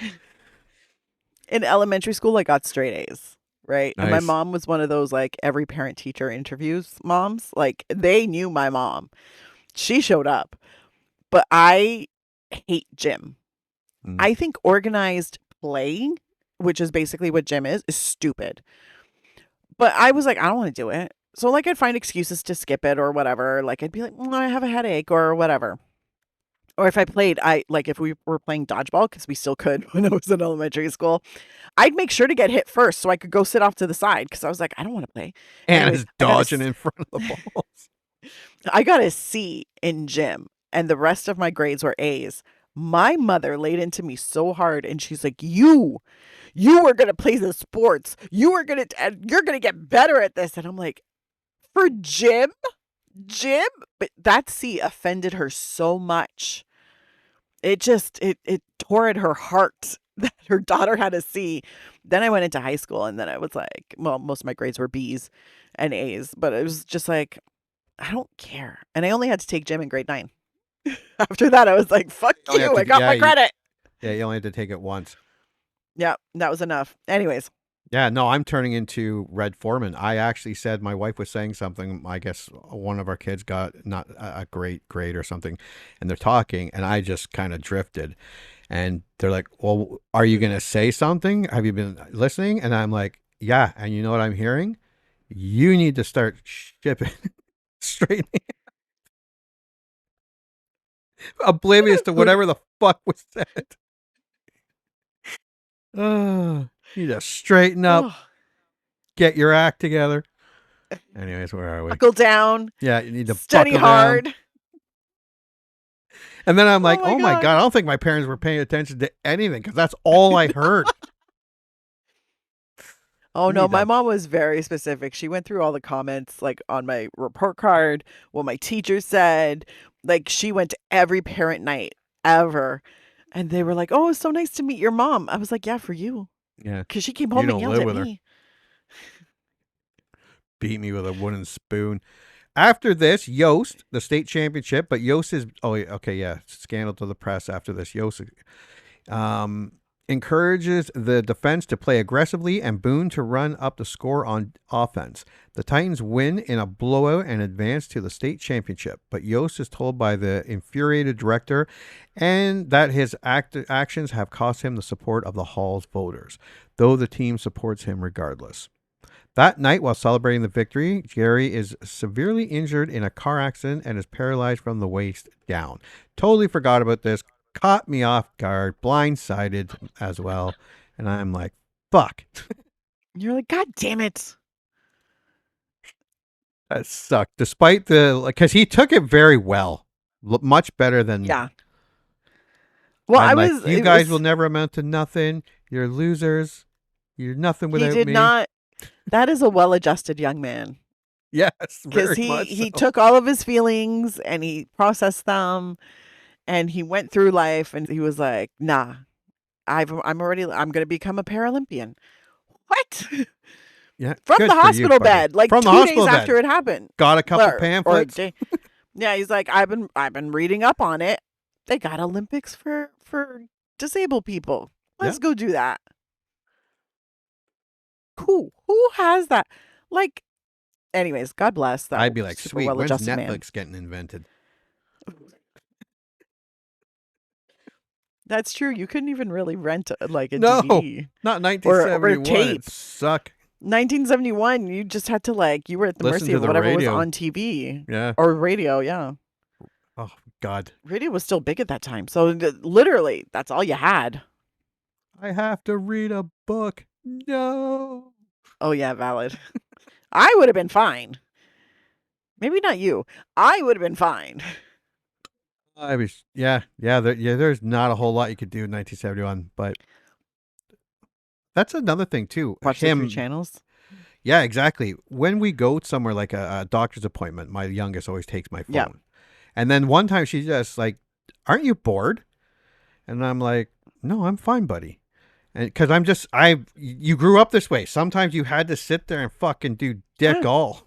A: In elementary school, I got straight A's, right?
B: Nice.
A: And my mom was one of those, like, every parent-teacher interviews moms. Like, they knew my mom. She showed up. But I hate gym. I think organized play, which is basically what gym is stupid. But I was like, I don't want to do it. So, like, I'd find excuses to skip it or whatever. Like, I'd be like, I have a headache or whatever. Or if I played, if we were playing dodgeball, because we still could when I was in elementary school, I'd make sure to get hit first so I could go sit off to the side because I was like, I don't want to play.
B: Anna's dodging in front of the balls.
A: I got a C in gym and the rest of my grades were A's. My mother laid into me so hard and she's like, you are going to play the sports. You're going to get better at this. And I'm like, for gym? But that C offended her so much. It tore at her heart that her daughter had a C. Then I went into high school and then I was like, well, most of my grades were B's and A's, but it was just like, I don't care. And I only had to take gym in grade 9. After that, I was like, fuck you. I got my credit.
B: You only had to take it once.
A: Yeah, that was enough. Anyways.
B: Yeah, no, I'm turning into Red Foreman. I actually said my wife was saying something. I guess one of our kids got not a great grade or something, and they're talking, and I just kind of drifted. And they're like, well, are you going to say something? Have you been listening? And I'm like, yeah. And you know what I'm hearing? You need to start shipping, straightening, oblivious to whatever the fuck was said. You need to straighten up, get your act together. Anyways, where are we?
A: Buckle down.
B: Yeah, you need to
A: study
B: buckle
A: hard.
B: Down. And then I'm like, oh my God, I don't think my parents were paying attention to anything because that's all I heard.
A: Oh no, my mom was very specific. She went through all the comments like on my report card, what my teacher said. Like she went to every parent night ever. And they were like, oh, it's so nice to meet your mom. I was like, yeah, for you.
B: Yeah.
A: Because she came home and yelled at me.
B: Beat me with a wooden spoon. After this, Yost, the state championship, but Yost is, scandal to the press after this. Yost encourages the defense to play aggressively and Boone to run up the score on offense. The Titans win in a blowout and advance to the state championship, but Yost is told by the infuriated director and that his actions have cost him the support of the Hall's voters, though the team supports him regardless. That night, while celebrating the victory, Jerry is severely injured in a car accident and is paralyzed from the waist down. Totally forgot about this. Caught me off guard, blindsided as well. And I'm like, fuck.
A: You're like, God damn it.
B: That sucked. Despite because he took it very well. Much better than.
A: Yeah. Well,
B: you guys will never amount to nothing. You're losers. You're nothing
A: He
B: without
A: did
B: me.
A: not. That is a well-adjusted young man.
B: Yes,
A: Because
B: very much
A: he
B: so.
A: took all of his feelings and he processed them, and he went through life, and he was like, "Nah, I'm going to become a Paralympian." What?
B: Yeah,
A: From
B: good
A: the
B: for you,
A: hospital
B: buddy.
A: bed, like
B: From the
A: 2 days
B: hospital bed.
A: after it happened.
B: Got a couple
A: Or a
B: pamphlets.
A: day. Yeah, he's like, I've been reading up on it. They got Olympics for disabled people. Let's go do that. Who has that? Like, anyways, God bless that.
B: I'd be like,
A: super
B: sweet, when's
A: well-adjusted
B: Netflix
A: man.
B: getting invented?
A: That's true. You couldn't even really rent like a
B: No,
A: DVD.
B: not
A: or
B: 1971.
A: tape.
B: It suck.
A: 1971, you just had to you were at the
B: Listen
A: mercy
B: to
A: of
B: the
A: whatever
B: radio.
A: was on TV.
B: Yeah.
A: Or radio, yeah.
B: Oh, God.
A: Radio was still big at that time. So literally, that's all you had.
B: I have to read a book. No.
A: Oh, yeah, valid. I would have been fine. Maybe not you. I would have been fine.
B: There's not a whole lot you could do in 1971, but that's another thing too.
A: Watch the 3 channels.
B: Yeah, exactly. When we go somewhere like a doctor's appointment, my youngest always takes my phone.
A: Yeah.
B: And then one time she's just like, "Aren't you bored?" And I'm like, "No, I'm fine, buddy." And because you grew up this way. Sometimes you had to sit there and fucking do dick all.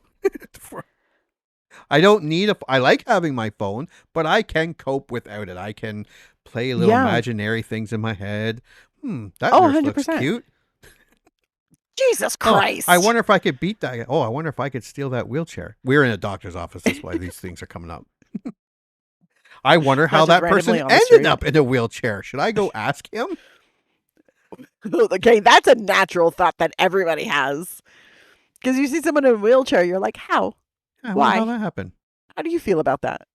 B: I don't need I like having my phone, but I can cope without it. I can play little imaginary things in my head. That nurse
A: 100%.
B: looks cute.
A: Jesus Christ.
B: I wonder if I could beat that guy. I wonder if I could steal that wheelchair. We're in a doctor's office. That's why these things are coming up. I wonder how that person ended up in a wheelchair. Should I go ask him?
A: Okay, that's a natural thought that everybody has. Because you see someone in a wheelchair, you're like, how? Why?
B: How that happened?
A: How do you feel about that?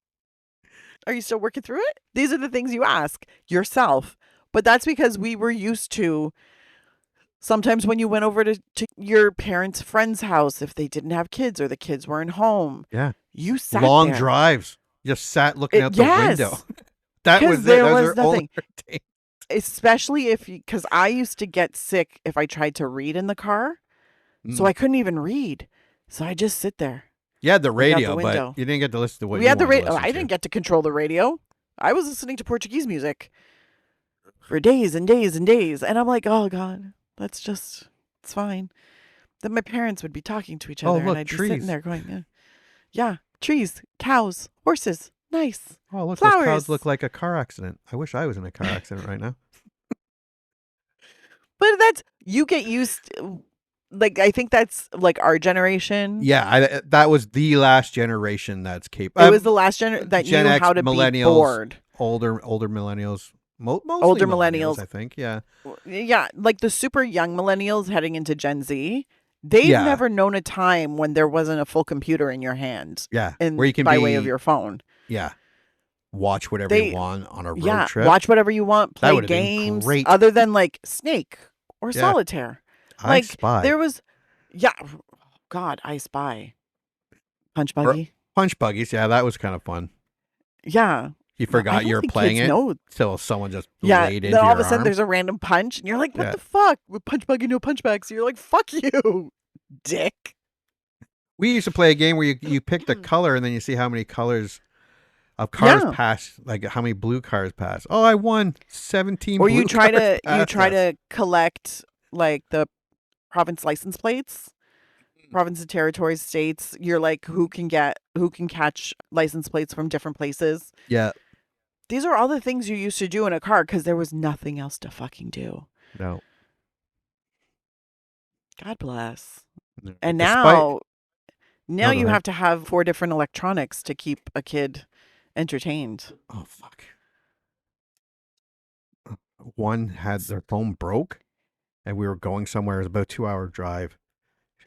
A: Are you still working through it? These are the things you ask yourself. But that's because we were used to sometimes when you went over to your parents' friend's house, if they didn't have kids or the kids weren't home.
B: Yeah.
A: You sat
B: Long
A: there.
B: drives. Just sat looking out the window. That was it.
A: There
B: Those
A: was
B: are all
A: nothing. Especially because I used to get sick if I tried to read in the car. So I couldn't even read. So I just sit there.
B: You had the radio,
A: the
B: but
A: window.
B: you didn't get to listen to what
A: We
B: you
A: had the
B: wanted to
A: radio.
B: listen
A: I
B: to.
A: didn't get to control the radio. I was listening to Portuguese music for days and days and days. And I'm like, oh, God, it's fine. Then my parents would be talking to each other.
B: Look,
A: and I'd be
B: trees.
A: sitting there going, yeah, trees, cows, horses. Nice.
B: Oh, look,
A: flowers.
B: those clouds look like a car accident. I wish I was in a car accident right now.
A: But you get used to, I think that's like our generation.
B: Yeah, that was the last generation that's capable.
A: It was the last generation that
B: Gen
A: knew
B: X,
A: how to be
B: millennials,
A: bored.
B: Older millennials. Mostly
A: Older millennials.
B: I think, yeah.
A: Yeah, like the super young millennials heading into Gen Z, they've never known a time when there wasn't a full computer in your hand.
B: Yeah,
A: where you can way of your phone.
B: Yeah. Watch whatever you want on a road trip.
A: Watch whatever you want, play
B: That
A: games,
B: great.
A: other than like Snake or Solitaire.
B: I Spy.
A: There was, God, I Spy. Punch Buggy.
B: Punch Buggies, yeah, that was kind of fun.
A: Yeah.
B: You forgot you were playing it until someone just laid into
A: then all
B: your
A: of a sudden
B: arm.
A: there's a random punch and you're like, what the fuck? With Punch Buggy, no punchbacks. So you're like, fuck you, dick.
B: We used to play a game where you picked a color and then you see how many colors of cars pass, like how many blue cars pass. Oh, I won 17
A: Or
B: blue
A: you try
B: cars
A: to
B: passed us.
A: collect like the province license plates, province and territories, states. You're like, who can catch license plates from different places.
B: Yeah.
A: These are all the things you used to do in a car because there was nothing else to fucking do.
B: No.
A: God bless.
B: No.
A: And
B: Despite-
A: now you
B: go
A: have to have 4 different electronics to keep a kid entertained.
B: Oh, fuck. One had their phone broke and we were going somewhere. It was about a 2-hour drive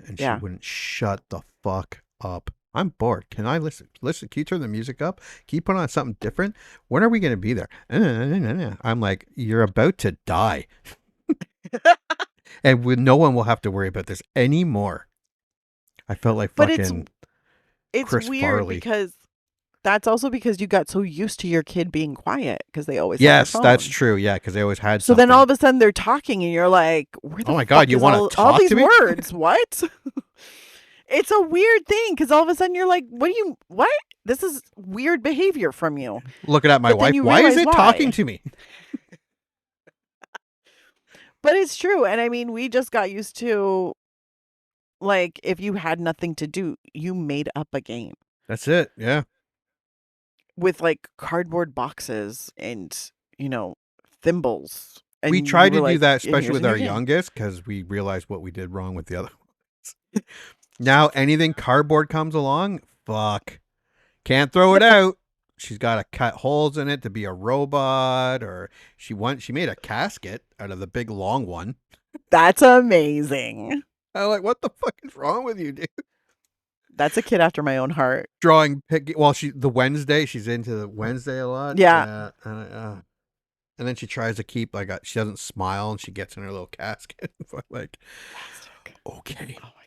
B: and she wouldn't shut the fuck up. I'm bored. Can I listen? Can you turn the music up? Can you put on something different? When are we going to be there? I'm like, you're about to die. And no one will have to worry about this anymore. I felt like fucking
A: it's
B: Chris
A: weird
B: Farley.
A: because that's also because you got so used to your kid being quiet because they always
B: Yes,
A: have their
B: that's
A: phone.
B: true. Yeah, because they always had
A: So
B: something.
A: then all of a sudden they're talking and you're like, where the
B: Oh my
A: fuck
B: God, you
A: is
B: wanna
A: all
B: talk
A: these
B: to me?
A: words? What? It's a weird thing because all of a sudden you're like, what? This is weird behavior from you.
B: Looking at my
A: But then
B: wife.
A: you
B: Why is
A: realize
B: it talking
A: why.
B: to me?
A: But it's true. And I mean, we just got used to, like, if you had nothing to do, you made up a game
B: That's it. Yeah.
A: with like cardboard boxes and, thimbles.
B: We
A: And you
B: tried
A: were
B: to do
A: like,
B: that,
A: "And
B: especially
A: here's a
B: with
A: new
B: our
A: game."
B: youngest, because we realized what we did wrong with the other ones. Now anything cardboard comes along, fuck. Can't throw it out. She's got to cut holes in it to be a robot, or she made a casket out of the big long one.
A: That's amazing.
B: I'm like, what the fuck is wrong with you, dude?
A: That's a kid after my own heart.
B: Drawing well, she's into the Wednesday a lot.
A: Yeah.
B: And then she tries to keep she doesn't smile and she gets in her little casket. Like, okay.
A: Oh my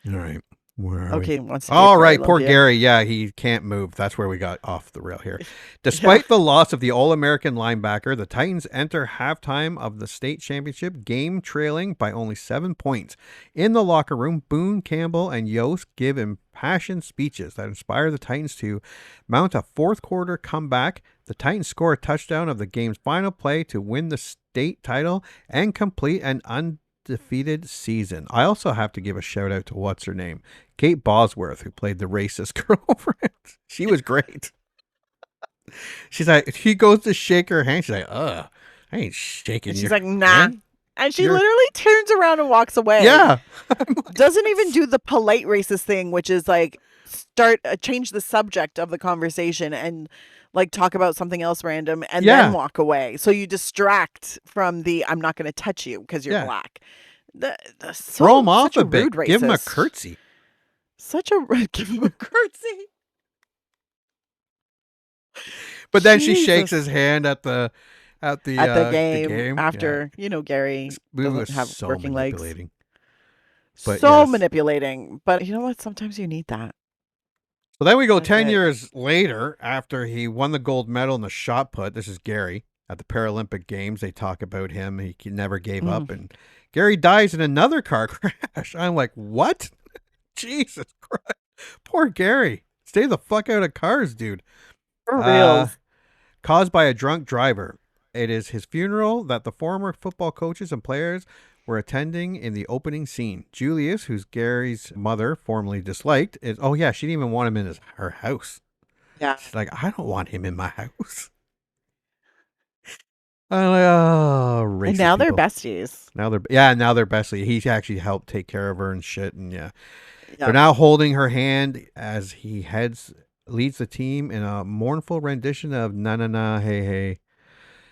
A: God.
B: All right. Where are
A: Okay.
B: we?
A: Wants to
B: All
A: date
B: right.
A: Mary
B: Poor
A: Olympia.
B: Gary. Yeah, he can't move. That's where we got off the rail here. Despite the loss of the All-American linebacker, the Titans enter halftime of the state championship game trailing by only 7 points. In the locker room, Boone, Campbell, and Yost give impassioned speeches that inspire the Titans to mount a fourth quarter comeback. The Titans score a touchdown of the game's final play to win the state title and complete an undefeated season. I also have to give a shout out to what's her name, Kate Bosworth, who played the racist girlfriend. She was great. She's like, he goes to shake her hand. She's like, I ain't shaking.
A: And she's
B: your
A: like, nah.
B: hand.
A: And she literally turns around and walks away.
B: Yeah.
A: Doesn't even do the polite racist thing, which is like change the subject of the conversation and like talk about something else random and then walk away. So you distract from the I'm not going to touch you because you're black.
B: Throw him off a bit.
A: Racist.
B: Give him a curtsy.
A: Give him a curtsy.
B: But then she shakes his hand at the
A: game after Gary doesn't have
B: so
A: working legs.
B: But
A: Manipulating. But you know what? Sometimes you need that.
B: So then we go 10 years later after he won the gold medal in the shot put. This is Gary at the Paralympic Games. They talk about him. He never gave up. And Gary dies in another car crash. I'm like, what? Jesus Christ. Poor Gary. Stay the fuck out of cars, dude.
A: For real.
B: Caused by a drunk driver. It is his funeral that the former football coaches and players were attending in the opening scene. Julius, who's Gary's mother formerly disliked, she didn't even want him in her house.
A: Yeah.
B: She's like, I don't want him in my house. I'm like, oh, racist
A: And now they're
B: people.
A: besties.
B: Now they're besties. He actually helped take care of her and shit. And they're now holding her hand as he leads the team in a mournful rendition of Na Na Na Hey Hey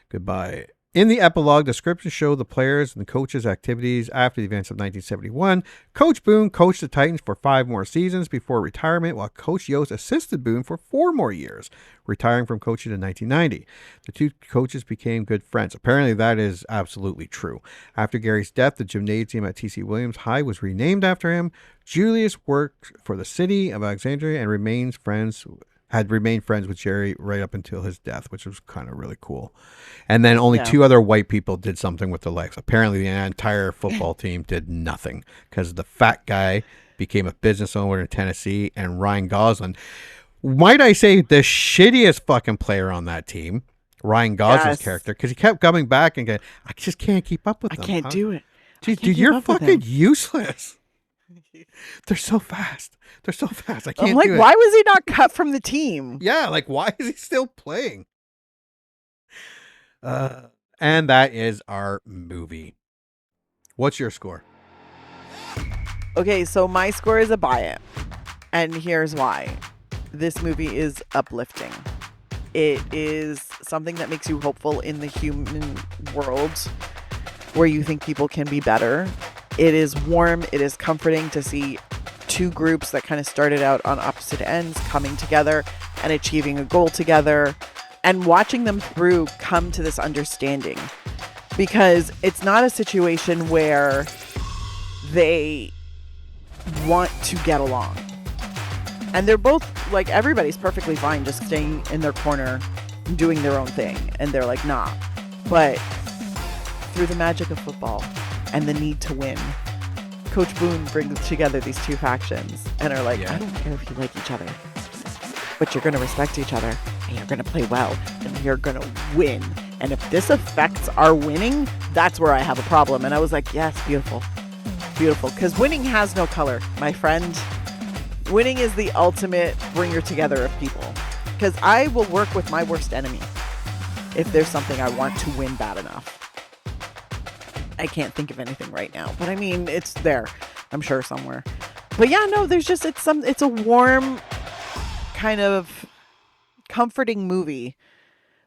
B: Goodbye. In the epilogue, descriptions show the players and the coaches' activities after the events of 1971. Coach Boone coached the Titans for 5 more seasons before retirement, while Coach Yost assisted Boone for 4 more years, retiring from coaching in 1990. The two coaches became good friends. Apparently, that is absolutely true. After Gary's death, the gymnasium at T.C. Williams High was renamed after him. Julius worked for the city of Alexandria and had remained friends with Jerry right up until his death, which was kind of really cool. And then only 2 other white people did something with their lives. Apparently, the entire football team did nothing because the fat guy became a business owner in Tennessee, and Ryan Gosling, might I say, the shittiest fucking player on that team, Ryan Gosling's character, because he kept coming back and going, I just can't keep up with them.
A: I can't do it.
B: Dude, you're fucking useless. They're so fast. I can't
A: I'm like,
B: do it.
A: why was he not cut from the team?
B: Yeah, like, why is he still playing? And that is our movie. What's your score?
A: Okay, so my score is a buy it. And here's why. This movie is uplifting. It is something that makes you hopeful in the human world where you think people can be better. It is warm. It is comforting to see 2 groups that kind of started out on opposite ends coming together and achieving a goal together and watching them through come to this understanding, because it's not a situation where they want to get along. And they're both like, everybody's perfectly fine just staying in their corner doing their own thing, and they're like, nah. But through the magic of football and the need to win, Coach Boone brings together these two factions and are like, I don't care if you like each other, but you're going to respect each other, and you're going to play well, and you're going to win. And if this affects our winning, that's where I have a problem. And I was like, yes, beautiful. Beautiful. Because winning has no color, my friend. Winning is the ultimate bringer together of people. Because I will work with my worst enemy if there's something I want to win bad enough. I can't think of anything right now, but I mean, it's there, I'm sure, somewhere. But yeah, no, there's just, it's a warm, kind of comforting movie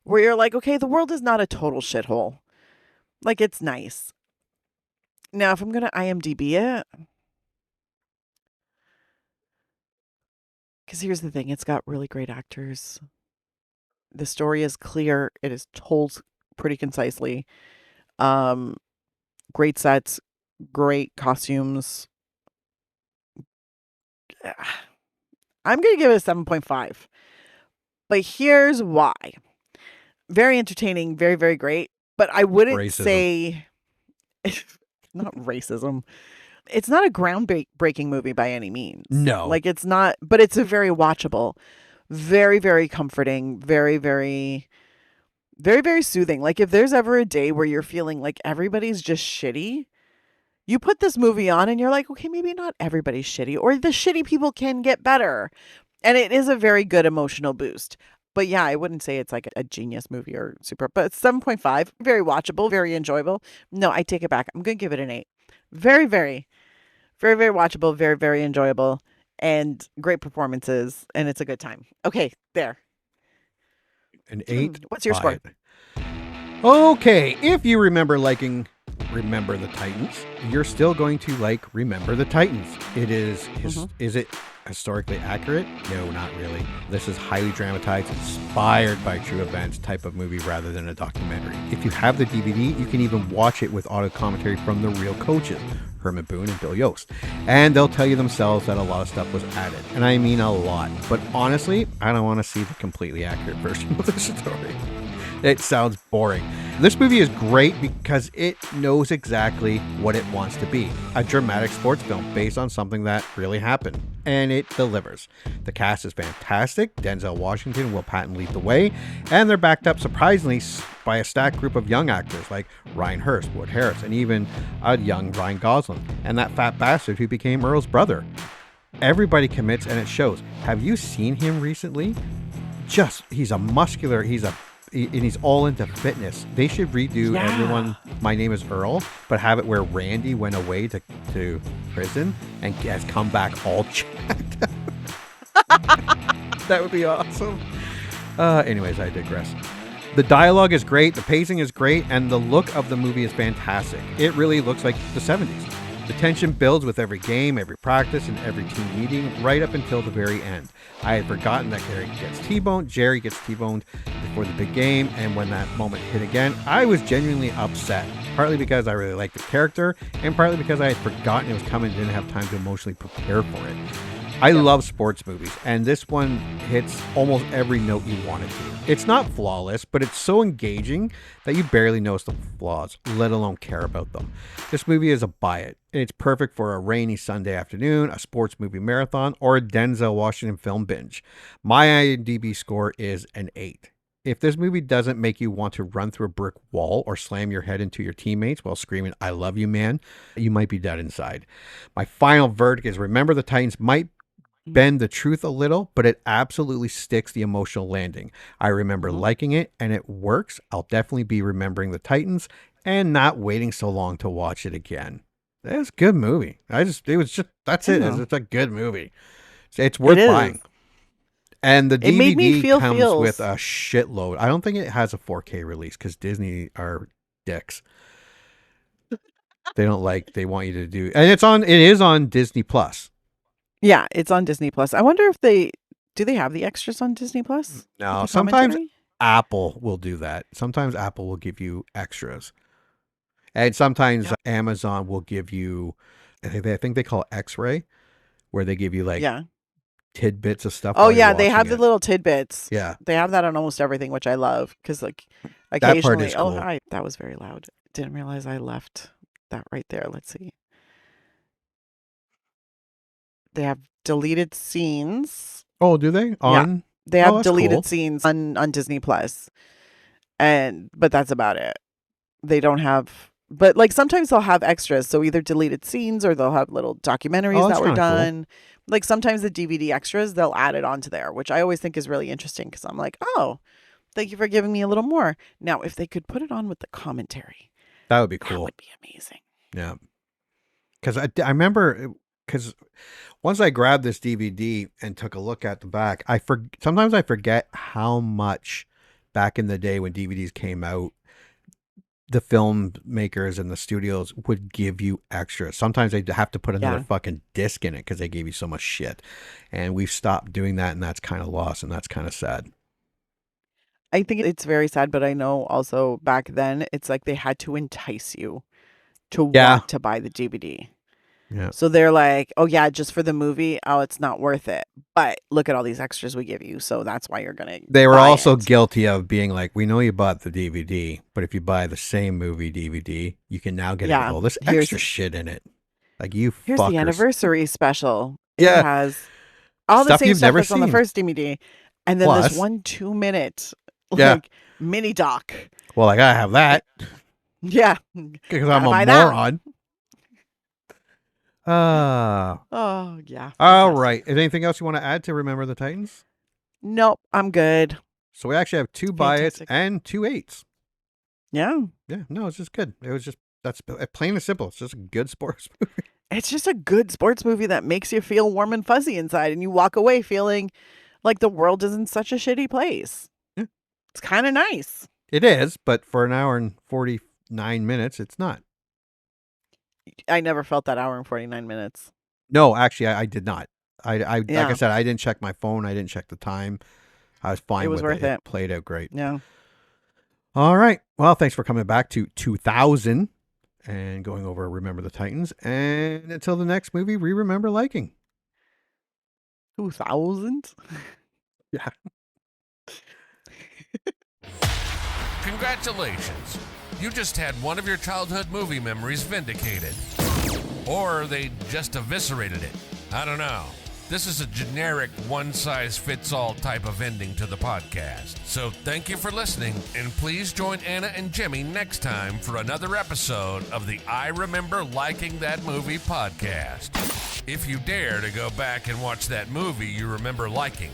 A: where you're like, okay, the world is not a total shithole. Like, it's nice. Now, if I'm going to IMDb it, because here's the thing, it's got really great actors. The story is clear. It is told pretty concisely. Great sets, great costumes. I'm going to give it a 7.5. But here's why. Very entertaining, very, very great. But I wouldn't say... not racism. It's not a groundbreaking movie by any means.
B: No.
A: Like, it's not... But it's a very watchable. Very, very comforting. Very, very... Very, very soothing. Like, if there's ever a day where you're feeling like everybody's just shitty, you put this movie on and you're like, okay, maybe not everybody's shitty, or the shitty people can get better. And it is a very good emotional boost. But yeah, I wouldn't say it's like a genius movie or super, but it's 7.5. Very watchable, very enjoyable. No, I take it back. I'm going to give it an 8. Very, very, very, very watchable, very, very enjoyable, and great performances. And it's a good time. Okay, there.
B: An 8.
A: What's your score?
B: Okay, if you remember liking Remember the Titans, you're still going to like Remember the Titans. It is, is it historically accurate? No, not really. This is highly dramatized, inspired by true events type of movie rather than a documentary. If you have the DVD, you can even watch it with audio commentary from the real coaches, Herman Boone and Bill Yost. And they'll tell you themselves that a lot of stuff was added. And I mean a lot. But honestly, I don't want to see the completely accurate version of the story. It sounds boring. This movie is great because it knows exactly what it wants to be. A dramatic sports film based on something that really happened. And it delivers. The cast is fantastic. Denzel Washington will patent lead the way. And they're backed up surprisingly by a stacked group of young actors like Ryan Hurst, Wood Harris, and even a young Ryan Gosling. And that fat bastard who became Earl's brother. Everybody commits and it shows. Have you seen him recently? He's a muscular, and he's all into fitness. They should redo everyone, My Name is Earl, but have it where Randy went away to prison and has come back all jacked up. That would be awesome. Anyways, I digress. The dialogue is great, the pacing is great, and the look of the movie is fantastic. It really looks like the 70s. The tension builds with every game, every practice, and every team meeting, right up until the very end. I had forgotten that Jerry gets T-boned before the big game, and when that moment hit again, I was genuinely upset. Partly because I really liked the character, and partly because I had forgotten it was coming and didn't have time to emotionally prepare for it. I love sports movies, and this one hits almost every note you want it to. It's not flawless, but it's so engaging that you barely notice the flaws, let alone care about them. This movie is a buy it, and it's perfect for a rainy Sunday afternoon, a sports movie marathon, or a Denzel Washington film binge. My IMDb score is an 8. If this movie doesn't make you want to run through a brick wall or slam your head into your teammates while screaming, "I love you, man," you might be dead inside. My final verdict is Remember the Titans might bend the truth a little, but it absolutely sticks the emotional landing. I remember liking it, and it works. I'll definitely be remembering the Titans and not waiting so long to watch it again. It's a good movie. That's it. It's a good movie. It's worth buying. And the DVD comes with a shitload. I don't think it has a 4K release because Disney are dicks. They want you to do, and it is on Disney Plus.
A: Yeah, it's on Disney Plus. I wonder if they have the extras on Disney Plus?
B: No, sometimes Apple will do that. Sometimes Apple will give you extras. And sometimes Amazon will give you, I think they call it X-ray, where they give you tidbits of stuff.
A: Oh
B: while you're
A: yeah, they
B: watching
A: have the
B: it.
A: little tidbits.
B: Yeah.
A: They have that on almost everything, which I love because like
B: That part
A: occasionally.
B: is
A: Oh
B: cool.
A: hi, that was very loud. Didn't realize I left that right there. Let's see. They have deleted scenes.
B: Oh, do they? On?
A: They
B: Oh,
A: have
B: that's
A: deleted
B: cool.
A: scenes on Disney Plus, but that's about it. They don't have, but like sometimes they'll have extras. So either deleted scenes or they'll have little documentaries
B: that's
A: that were
B: kinda cool.
A: done. Like sometimes the DVD extras, they'll add it onto there, which I always think is really interesting because I'm like, oh, thank you for giving me a little more. Now, if they could put it on with the commentary,
B: That would be
A: that
B: cool.
A: would be amazing.
B: Yeah. Because I remember, because once I grabbed this DVD and took a look at the back, sometimes I forget how much back in the day when DVDs came out, the filmmakers and the studios would give you extras. Sometimes they'd have to put another fucking disc in it because they gave you so much shit. And we've stopped doing that, and that's kind of lost, and that's kind of sad.
A: I think it's very sad, but I know also back then it's like they had to entice you to want to buy the DVD.
B: Yeah.
A: So they're like, oh yeah, just for the movie, oh, it's not worth it. But look at all these extras we give you, so that's why you're gonna.
B: They were
A: buy
B: also
A: it.
B: guilty of being like, we know you bought the DVD, but if you buy the same movie DVD, you can now get all this extra shit in it. Like
A: here's
B: fuckers.
A: the anniversary special.
B: Yeah.
A: It has all the
B: Stuff
A: same
B: you've
A: stuff
B: never
A: that's on the
B: seen.
A: first DVD, and then
B: Plus-
A: this 1 2-minute
B: Yeah.
A: like mini doc.
B: Well, I gotta have that
A: Yeah,
B: because I'm
A: Gotta buy
B: a
A: that.
B: moron.
A: Oh yeah.
B: All
A: fantastic.
B: right. Is there anything else you want to add to Remember the Titans?
A: Nope, I'm good.
B: So we actually have 2 buy it's
A: Fantastic.
B: and 2 8s.
A: Yeah,
B: Yeah, no, it's just good. It was just that's plain and simple. It's just a good sports movie.
A: it's just a good sports movie that makes you feel warm and fuzzy inside, and you walk away feeling like the world is in such a shitty place.
B: Yeah.
A: It's kind of nice.
B: It is, but for an hour and 49 minutes, it's not.
A: I never felt that hour and 49 minutes.
B: No, actually, I did not. Like I
A: Yeah.
B: said, I didn't check my phone. I didn't check the time. I was fine
A: It was
B: with
A: worth
B: it.
A: it.
B: It played out great.
A: Yeah.
B: All right. Well, thanks for coming back to 2000 and going over Remember the Titans. And until the next movie, we remember liking.
A: 2000?
B: Yeah.
E: Congratulations. You just had one of your childhood movie memories vindicated. Or they just eviscerated it. I don't know. This is a generic one-size-fits-all type of ending to the podcast. So thank you for listening, and please join Anna and Jimmy next time for another episode of the I Remember Liking That Movie podcast. If you dare to go back and watch that movie you remember liking,